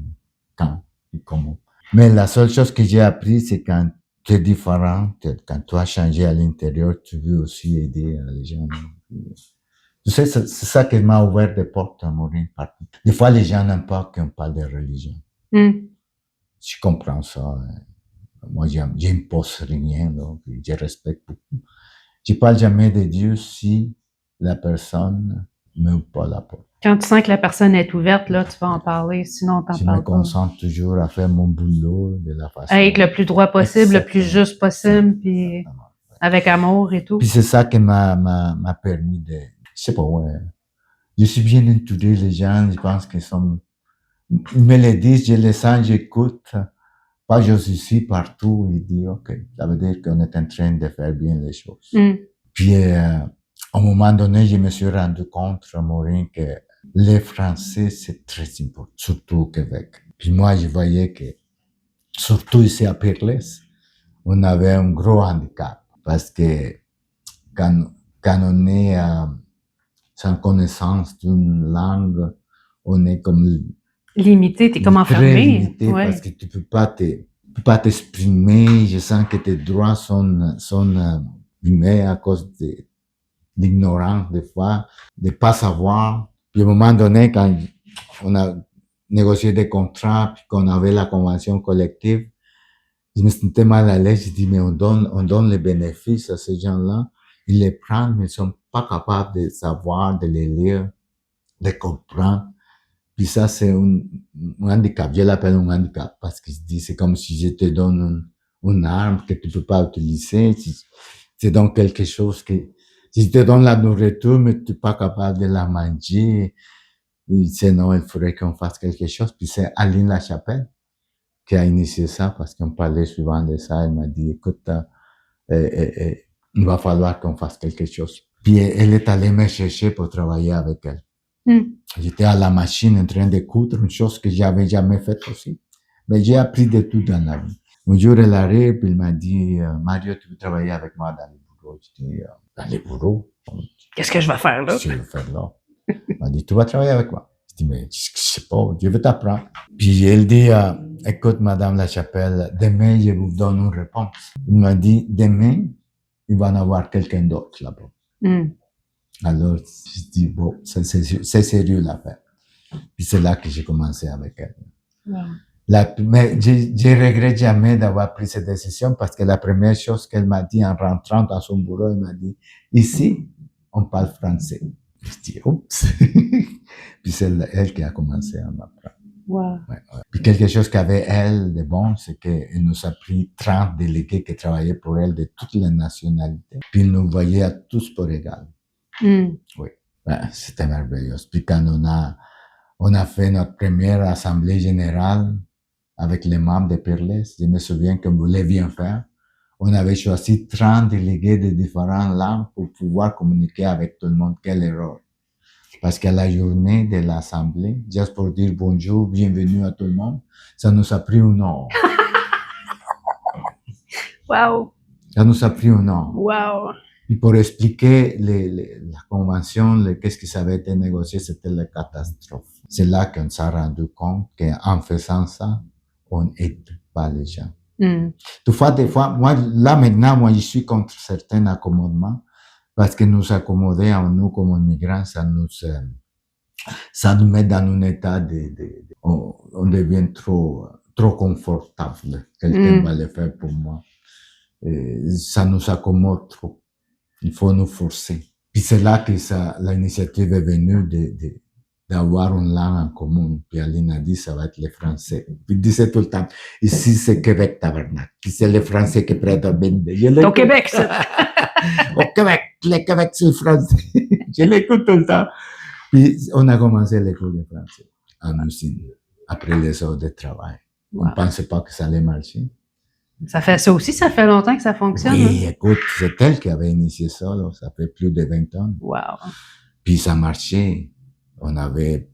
quand et comment. Mais la seule chose que j'ai appris, c'est quand tu es différent, quand tu as changé à l'intérieur, tu veux aussi aider les gens. Tu sais, c'est ça qui m'a ouvert des portes à mourir partout. Des fois, les gens n'aiment pas qu'on parle de religion. Je comprends ça. Moi, j'impose rien, donc je respecte beaucoup. Je parle jamais de Dieu si la personne ne m'ouvre pas la porte.
Quand tu sens que la personne est ouverte, là, tu vas en parler, sinon t'en parles pas.
Je me concentre toujours à faire mon boulot de la façon.
À être le plus droit possible, le plus juste possible, puis avec amour et tout.
Puis c'est ça qui m'a permis de, je sais pas, ouais. Je suis bien entouré, les gens, je pense qu'ils sont, ils me le disent, je les sens, j'écoute. Pas je suis partout, ils disent, OK, ça veut dire qu'on est en train de faire bien les choses. Puis, à un moment donné, je me suis rendu compte, Maureen, que les Français, c'est très important, surtout au Québec. Puis moi, je voyais que, surtout ici à Pirles, on avait un gros handicap. Parce que quand on est sans connaissance d'une langue, on est comme
limité, t'es comme enfermé.
Très limité, ouais. Parce que tu peux pas t'exprimer. Je sens que tes droits sont brimés à cause de l'ignorance des fois, de pas savoir. Puis à un moment donné, quand on a négocié des contrats, puis qu'on avait la convention collective, je me sentais mal à l'aise. Je dis, mais on donne les bénéfices à ces gens-là. Ils les prennent, mais ils sont pas capables de savoir, de les lire, de comprendre. Puis ça, c'est un handicap. Je l'appelle un handicap parce que je dis, c'est comme si je te donne une arme que tu peux pas utiliser. C'est donc quelque chose si je te donne la nourriture, mais tu n'es pas capable de la manger, sinon il faudrait qu'on fasse quelque chose. Puis c'est Aline Lachapelle qui a initié ça parce qu'on parlait souvent de ça. Elle m'a dit, écoute, il va falloir qu'on fasse quelque chose. Puis elle est allée me chercher pour travailler avec elle. J'étais à la machine en train de coudre, une chose que j'avais jamais faite aussi. Mais j'ai appris de tout dans la vie. Un jour, elle arrive, puis il m'a dit, Mario, tu veux travailler avec moi dans les bureaux? Je dis, dans les bureaux?
Qu'est-ce que je vais faire là?
Qu'est-ce que je vais faire là? Il m'a dit, tu vas travailler avec moi. Je dis, mais je sais pas, je veux t'apprendre. Puis elle dit, écoute, Madame Lachapelle, demain, je vous donne une réponse. Il m'a dit, demain, il va en avoir quelqu'un d'autre là-bas. Alors, je dis, bon, c'est sérieux l'affaire. Puis c'est là que j'ai commencé avec elle. Mais je regrette jamais d'avoir pris cette décision parce que la première chose qu'elle m'a dit en rentrant dans son bureau, elle m'a dit, ici, on parle français. Je dis, oups. Puis c'est elle qui a commencé à m'apprendre.
Wow.
Ouais. Puis quelque chose qu'avait elle de bon, c'est qu'elle nous a pris 30 délégués qui travaillaient pour elle de toutes les nationalités. Puis ils nous voyaient à tous pour égal. Oui, c'était merveilleux. Puis quand on a fait notre première assemblée générale avec les membres de Pirles, je me souviens qu'on voulait bien faire. On avait choisi 30 délégués de différentes langues pour pouvoir communiquer avec tout le monde. Quelle erreur! Parce qu'à la journée de l'assemblée, juste pour dire bonjour, bienvenue à tout le monde, ça nous a pris 1 heure.
Wow!
Ça nous a pris 1 heure.
Wow!
Et pour expliquer la convention, qu'est-ce qui avait été négocié, c'était la catastrophe. C'est là qu'on s'est rendu compte qu'en faisant ça, on n'aide pas les gens. Toutefois, des fois, moi, là maintenant, je suis contre certains accommodements parce que nous accommoder en nous comme immigrants, ça nous met dans un état on devient trop confortable. Quelqu'un va le faire pour moi. Et ça nous accommode trop. Il faut nous forcer. Puis c'est là que l'initiative est venue d'avoir une langue en commun. Puis Aline a dit, ça va être le français. Puis il disait tout le temps, ici c'est Québec tabarnak. Puis c'est le français qui prête à vendre.
Au Québec, ça.
Au Québec, le Québec c'est le français. Je l'écoute tout le temps. Puis on a commencé les cours de français en usine, après les heures de travail.
Wow.
On ne pensait pas que ça allait marcher.
Ça fait longtemps que ça fonctionne.
Oui,
hein?
écoute, c'est elle qui avait initié ça, là. Ça fait plus de 20 ans.
Wow.
Puis ça marchait. On avait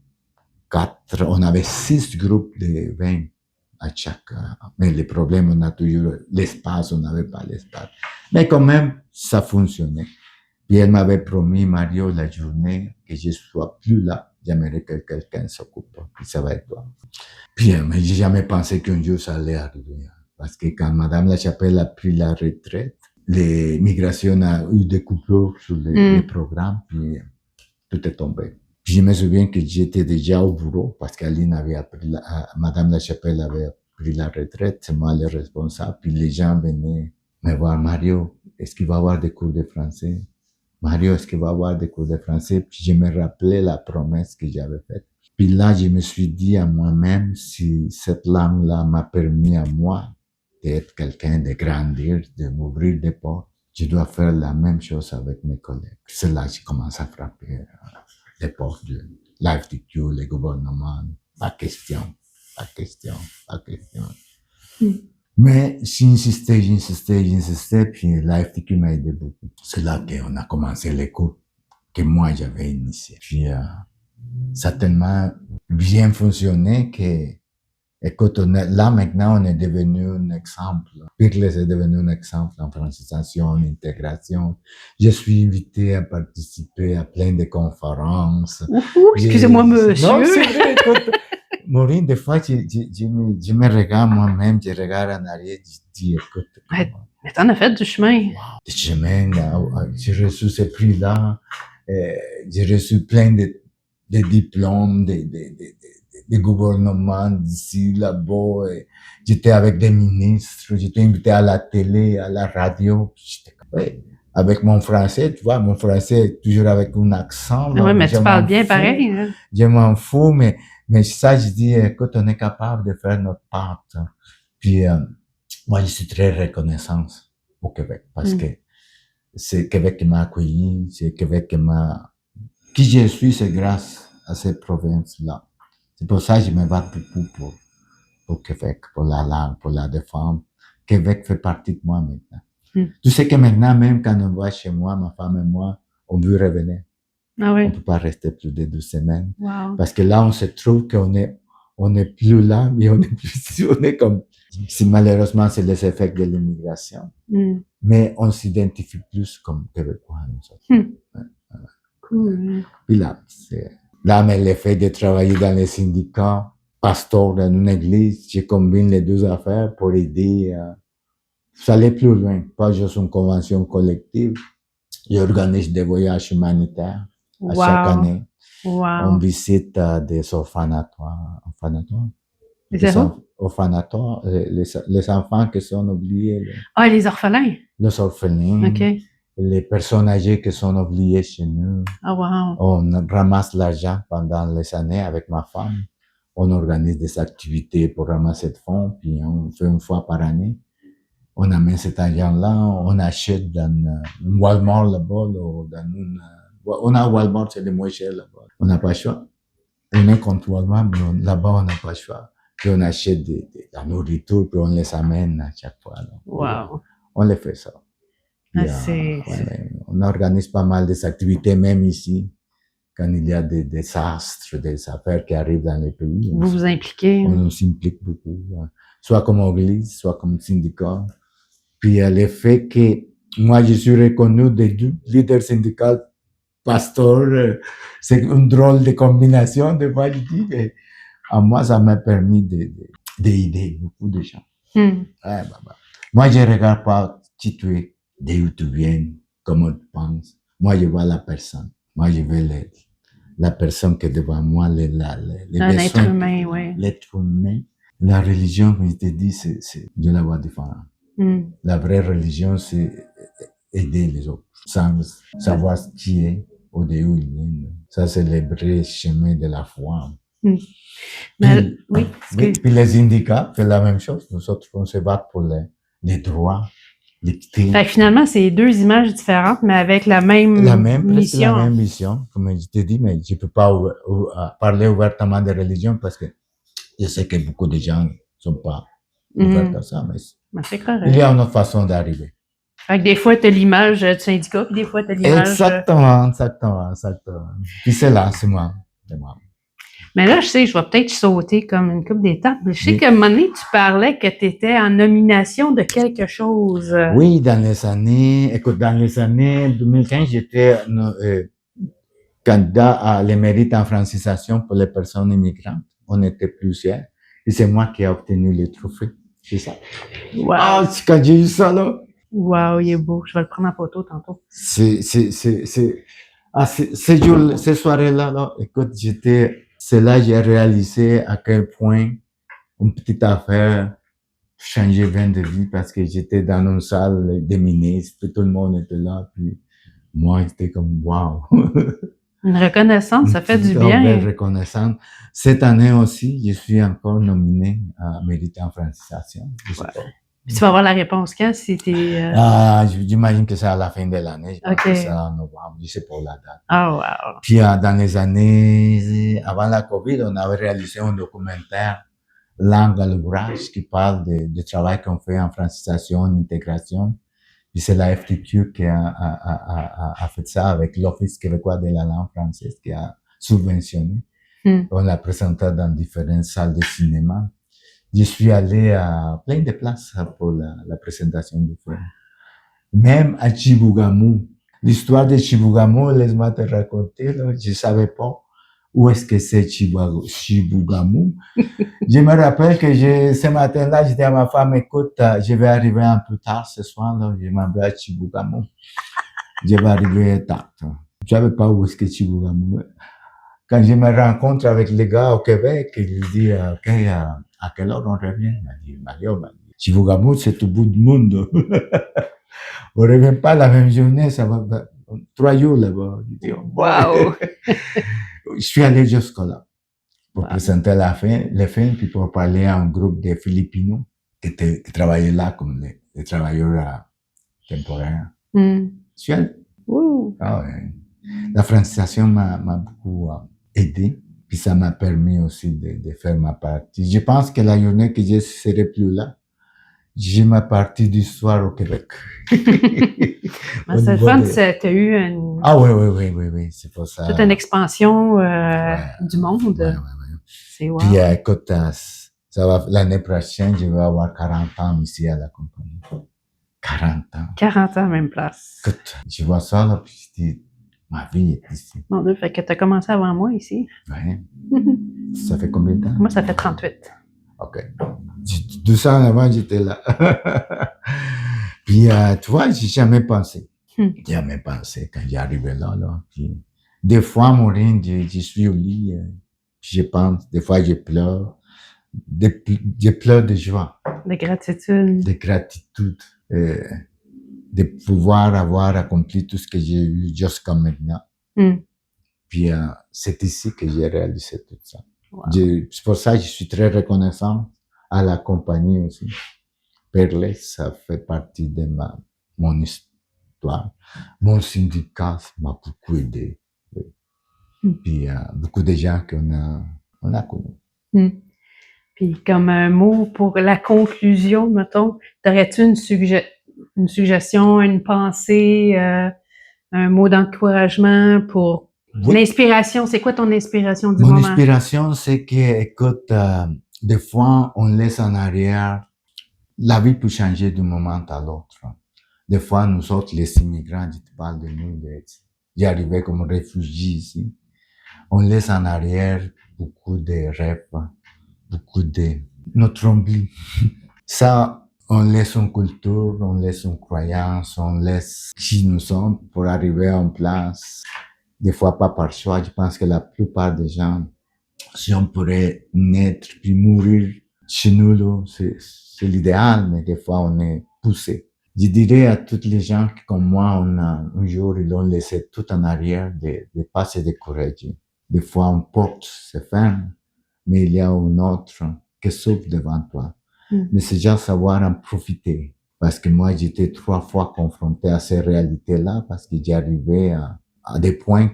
6 groupes de 20 à chaque. Mais le problème, on a toujours l'espace, on n'avait pas l'espace. Mais quand même, ça fonctionnait. Puis elle m'avait promis, Mario, la journée que je sois plus là, j'aimerais que quelqu'un s'occupe. Puis ça va être toi. Puis, mais j'ai jamais pensé qu'un jour ça allait arriver. Parce que quand Madame Lachapelle a pris la retraite, les migrations a eu des coupures sur les programmes, puis tout est tombé. Puis je me souviens que j'étais déjà au bureau, parce qu'Aline avait appris, Madame Lachapelle avait pris la retraite, c'est moi le responsable, puis les gens venaient me voir, Mario, est-ce qu'il va y avoir des cours de français? Mario, est-ce qu'il va y avoir des cours de français? Puis je me rappelais la promesse que j'avais faite. Puis là, je me suis dit à moi-même, si cette langue-là m'a permis à moi d'être quelqu'un, de grandir, de m'ouvrir des portes, je dois faire la même chose avec mes collègues. C'est là que je commence à frapper les portes de l'IFTQ, le gouvernement. Pas question. Mais j'insistais, puis l'IFTQ m'a aidé beaucoup. C'est là qu'on a commencé les cours que moi j'avais initiés. Puis ça a tellement bien fonctionné que, écoute, là maintenant on est devenu un exemple. Pirles est devenu un exemple en francisation, en intégration. Je suis invité à participer à plein de conférences.
Excusez-moi, monsieur.
Non, c'est vrai, écoute. Maureen, des fois, je me regarde moi-même, je regarde en arrière, je dis, écoute.
Ouais, mais t'en as fait du chemin.
Wow, du chemin, j'ai reçu ce prix-là, j'ai reçu plein de diplômes, des gouvernements d'ici, là-bas, j'étais avec des ministres, j'étais invité à la télé, à la radio, ouais. Avec mon français, tu vois, mon français toujours avec un accent.
Oui, mais tu parles bien pareil. Hein?
Je m'en fous, mais ça, je dis, écoute, on est capable de faire notre part. Puis, moi, je suis très reconnaissant au Québec parce que c'est Québec qui m'a accueilli, c'est Québec qui je suis, c'est grâce à cette province-là. C'est pour ça que je me bats beaucoup pour Québec, pour la langue, pour la défense. Québec fait partie de moi maintenant. Tu sais que maintenant, même quand on va chez moi, ma femme et moi, on veut revenir.
Ah oui.
On peut pas rester plus de 2 semaines.
Wow.
Parce que là, on se trouve qu'on est plus là, mais on est comme, si malheureusement, c'est les effets de l'immigration. Mais on s'identifie plus comme Québécois, nous autres.
Cool.
Puis là, mais l'effet de travailler dans les syndicats, pasteur dans une église, je combine les deux affaires pour aider ça allait plus loin, pas juste une convention collective. J'organise des voyages humanitaires à chaque année.
Wow.
On visite des orphanatoires. Orphanatoires, les enfants qui sont oubliés.
Les orphelins.
Les orphelins.
OK.
Les personnes âgées qui sont oubliées chez nous.
Oh, wow.
On ramasse l'argent pendant les années avec ma femme. On organise des activités pour ramasser de fonds, puis on fait une fois par année. On amène cet argent-là, on achète dans un Walmart là-bas, on a Walmart, c'est le moins cher là-bas. On n'a pas le choix. On est contre Walmart, mais là-bas, on n'a pas le choix. Puis on achète de la nourriture, puis on les amène à chaque fois. Là.
Wow.
On les fait ça. Puis, on organise pas mal des activités, même ici, quand il y a des désastres, des affaires qui arrivent dans les pays.
Vous vous impliquez.
On s'implique beaucoup, soit comme église, soit comme syndicat. Puis le fait que moi, je suis reconnu des leaders syndicaux, pasteur, c'est une drôle de combinaison, de fois, je dis, mais à moi, ça m'a permis d'aider beaucoup de gens. Moi, je ne regarde pas qui tu es, d'où tu viens, comment tu penses. Moi, je vois la personne. Moi, je veux la personne qui est devant moi, les besoins.
L'être humain, oui.
L'être humain. La religion, comme je te dis, je la vois différente. La vraie religion, c'est aider les autres, sans savoir qui est, au Dieu humain. Ça, c'est le vrai chemin de la foi.
Mais, oui,
puis les handicapes, c'est la même chose. Nous autres, on se bat pour les droits, l'équité.
Fait que finalement, c'est deux images différentes, mais avec la même
presque la même mission. Comme je t'ai dit, mais je peux pas parler ouvertement de religion parce que je sais que beaucoup de gens sont pas ouverts à ça, mais
c'est correct.
Il y a une autre façon d'arriver.
Fait que des fois, tu as l'image du syndicat, puis des fois, tu as l'image...
Exactement. Puis c'est là, c'est moi.
Mais là, je sais, je vais peut-être sauter comme une couple d'étapes. Je sais qu'à un moment donné, tu parlais que tu étais en nomination de quelque chose.
Oui, dans les années 2015, j'étais candidat à l'émérite en francisation pour les personnes immigrantes. On était plusieurs. Et c'est moi qui ai obtenu le trophée. C'est ça.
Wow.
Ah, quand j'ai eu ça, là.
Wow, il est beau. Je vais le prendre en photo tantôt.
Ces soirées-là, là, écoute, c'est là que j'ai réalisé à quel point une petite affaire changeait bien de vie parce que j'étais dans une salle des ministres, tout le monde était là, puis moi, j'étais comme, wow.
Une reconnaissance, ça fait du bien.
Une belle reconnaissance. Cette année aussi, je suis encore nominé à mérite en francisation.
Ouais. Tu vas avoir la réponse quand, si t'es...
J'imagine que c'est à la fin de l'année.
Okay.
C'est en novembre, je sais pas la date.
Oh, wow.
Puis, dans les années, avant la COVID, on avait réalisé un documentaire, Langue à l'ouvrage, qui parle du travail qu'on fait en francisation, en intégration. Puis c'est la FTQ qui a fait ça avec l'Office québécois de la langue française qui a subventionné. On l'a présenté dans différentes salles de cinéma. Je suis allé à plein de places pour la présentation du film. Même à Chibougamau. L'histoire de Chibougamau, laisse-moi te raconter, là, je savais pas où est-ce que c'est Chibougamau. Je me rappelle que ce matin-là, j'étais à ma femme, écoute, je vais arriver un peu tard ce soir, là, je m'en vais à Chibougamau. Je vais arriver tard. Je savais pas où est-ce que Chibougamau est. Quand je me rencontre avec les gars au Québec, il dit, OK, à quelle heure on revient? Il m'a dit, Mario, Chibougamau, c'est au bout du monde. On revient pas la même journée, ça va 3 jours là-bas. Je dis,
wow!
Je suis allé jusque-là pour présenter le film, puis pour parler à un groupe de Filipinos qui travaillaient là comme des travailleurs temporaires. Je suis allé. La francisation m'a beaucoup aidé, puis ça m'a permis aussi de faire ma partie. Je pense que la journée que je serai plus là, j'ai ma partie d'histoire au Québec.
C'est le fun, tu as eu une...
Ah oui, c'est pour ça.
Toute une expansion du monde.
Ouais.
C'est wow.
Puis écoute, ça va, l'année prochaine, je vais avoir 40 ans ici à la compagnie. 40 ans.
40 ans, même place.
Écoute, je vois ça, là, puis je dis, ma vie est ici.
Mon Dieu, fait que tu as commencé avant moi ici.
Oui. Ça fait combien de temps?
Moi, ça fait 38.
OK. 2 ans avant, j'étais là. Puis, tu vois, j'ai jamais pensé. Jamais pensé quand j'arrivais là. Puis, des fois, Maureen, je suis au lit, je pense, des fois, je pleure. Je pleure de joie.
De gratitude.
De gratitude. De pouvoir avoir accompli tout ce que j'ai eu jusqu'à maintenant. Puis, c'est ici que j'ai réalisé tout ça. Wow. C'est pour ça que je suis très reconnaissant à la compagnie aussi. Perles, ça fait partie de mon histoire. Mon syndicat m'a beaucoup aidé. Puis, beaucoup de gens qu'on a connus.
Puis, comme un mot pour la conclusion, mettons, t'aurais-tu une suggestion, une pensée, un mot d'encouragement pour l'inspiration? C'est quoi ton inspiration du moment?
Mon inspiration, c'est que, écoute, des fois, on laisse en arrière. La vie peut changer d'un moment à l'autre. Des fois, nous autres, les immigrants, je te parle de nous, j'y arrivais comme réfugié ici. On laisse en arrière beaucoup de rêves, beaucoup de notre oubli. Ça, on laisse une culture, on laisse une croyance, on laisse qui nous sommes pour arriver en place. Des fois, pas par choix. Je pense que la plupart des gens, si on pourrait naître puis mourir chez nous, là, c'est l'idéal, mais des fois, on est poussé. Je dirais à toutes les gens qui, comme moi, un jour, ils ont laissé tout en arrière de pas se décourager. Des fois, une porte se ferme, mais il y a une autre qui s'ouvre devant toi. Mais c'est déjà savoir en profiter. Parce que moi, j'étais 3 fois confronté à ces réalités-là, parce que j'arrivais à des points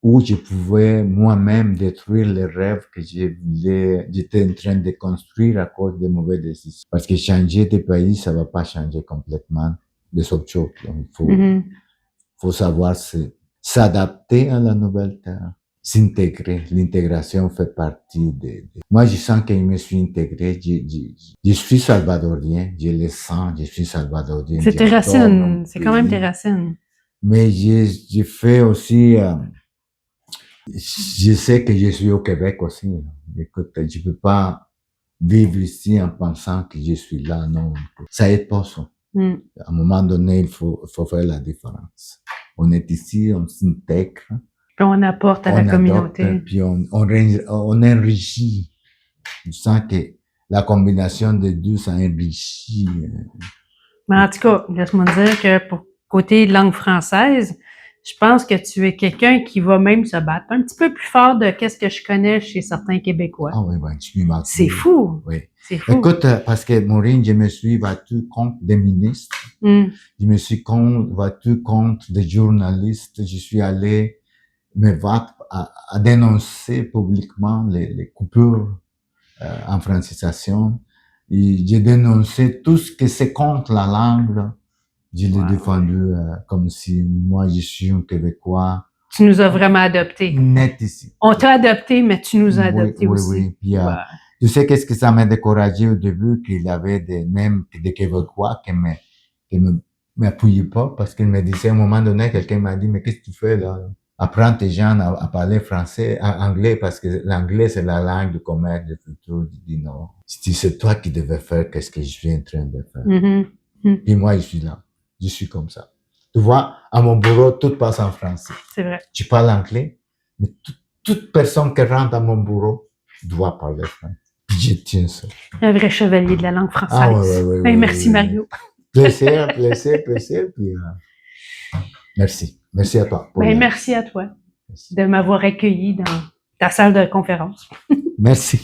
où je pouvais moi-même détruire les rêves que j'étais en train de construire à cause de mauvaises décisions. Parce que changer de pays, ça va pas changer complètement des autres choses. Donc, faut savoir s'adapter à la nouvelle terre, s'intégrer. L'intégration fait partie Moi, je sens que je me suis intégré. Je suis salvadorien, je le sens, je suis salvadorien.
C'est tes racines, c'est quand même tes racines.
Mais j'ai fait aussi, je sais que je suis au Québec aussi. Écoute, je peux pas vivre ici en pensant que je suis là, non. Ça aide pas ça. À un moment donné, il faut faire la différence. On est ici, on s'intègre.
Puis on apporte à la communauté.
Puis on enrichit. Je sens que la combinaison des deux, ça enrichit.
Mais en tout cas, laisse-moi dire que pour côté langue française, je pense que tu es quelqu'un qui va même se battre un petit peu plus fort de qu'est-ce que je connais chez certains Québécois.
Ah oui, je suis battu.
C'est fou.
Oui.
C'est fou.
Écoute, parce que Maureen, je me suis battu contre des ministres. Je me suis battu contre des journalistes. Je suis allé me battre à dénoncer publiquement les coupures en francisation. Et j'ai dénoncé tout ce que c'est contre la langue. Je l'ai défendu comme si moi, je suis un Québécois.
Tu nous as vraiment adoptés.
Net ici.
On t'a adopté, mais tu nous as adoptés aussi.
Oui. Puis, tu sais qu'est-ce que ça m'a découragé au début, qu'il y avait des Québécois qui m'appuyaient pas, parce qu'ils me disaient, à un moment donné, quelqu'un m'a dit, mais qu'est-ce que tu fais là? Apprends tes gens à parler français, anglais, parce que l'anglais, c'est la langue du commerce, du futur. Je dis non. C'est toi qui devais faire qu'est-ce que je suis en train de faire. Puis moi, je suis là. Je suis comme ça. Tu vois, à mon bureau, tout passe en français.
C'est vrai.
Tu parles anglais, mais toute personne qui rentre à mon bureau doit parler français. Je tiens ça.
Un vrai chevalier de la langue française.
Ah oui.
Merci, Mario.
Plaisir. Puis, merci. Merci à toi.
Merci à toi de m'avoir accueilli dans ta salle de conférence.
Merci.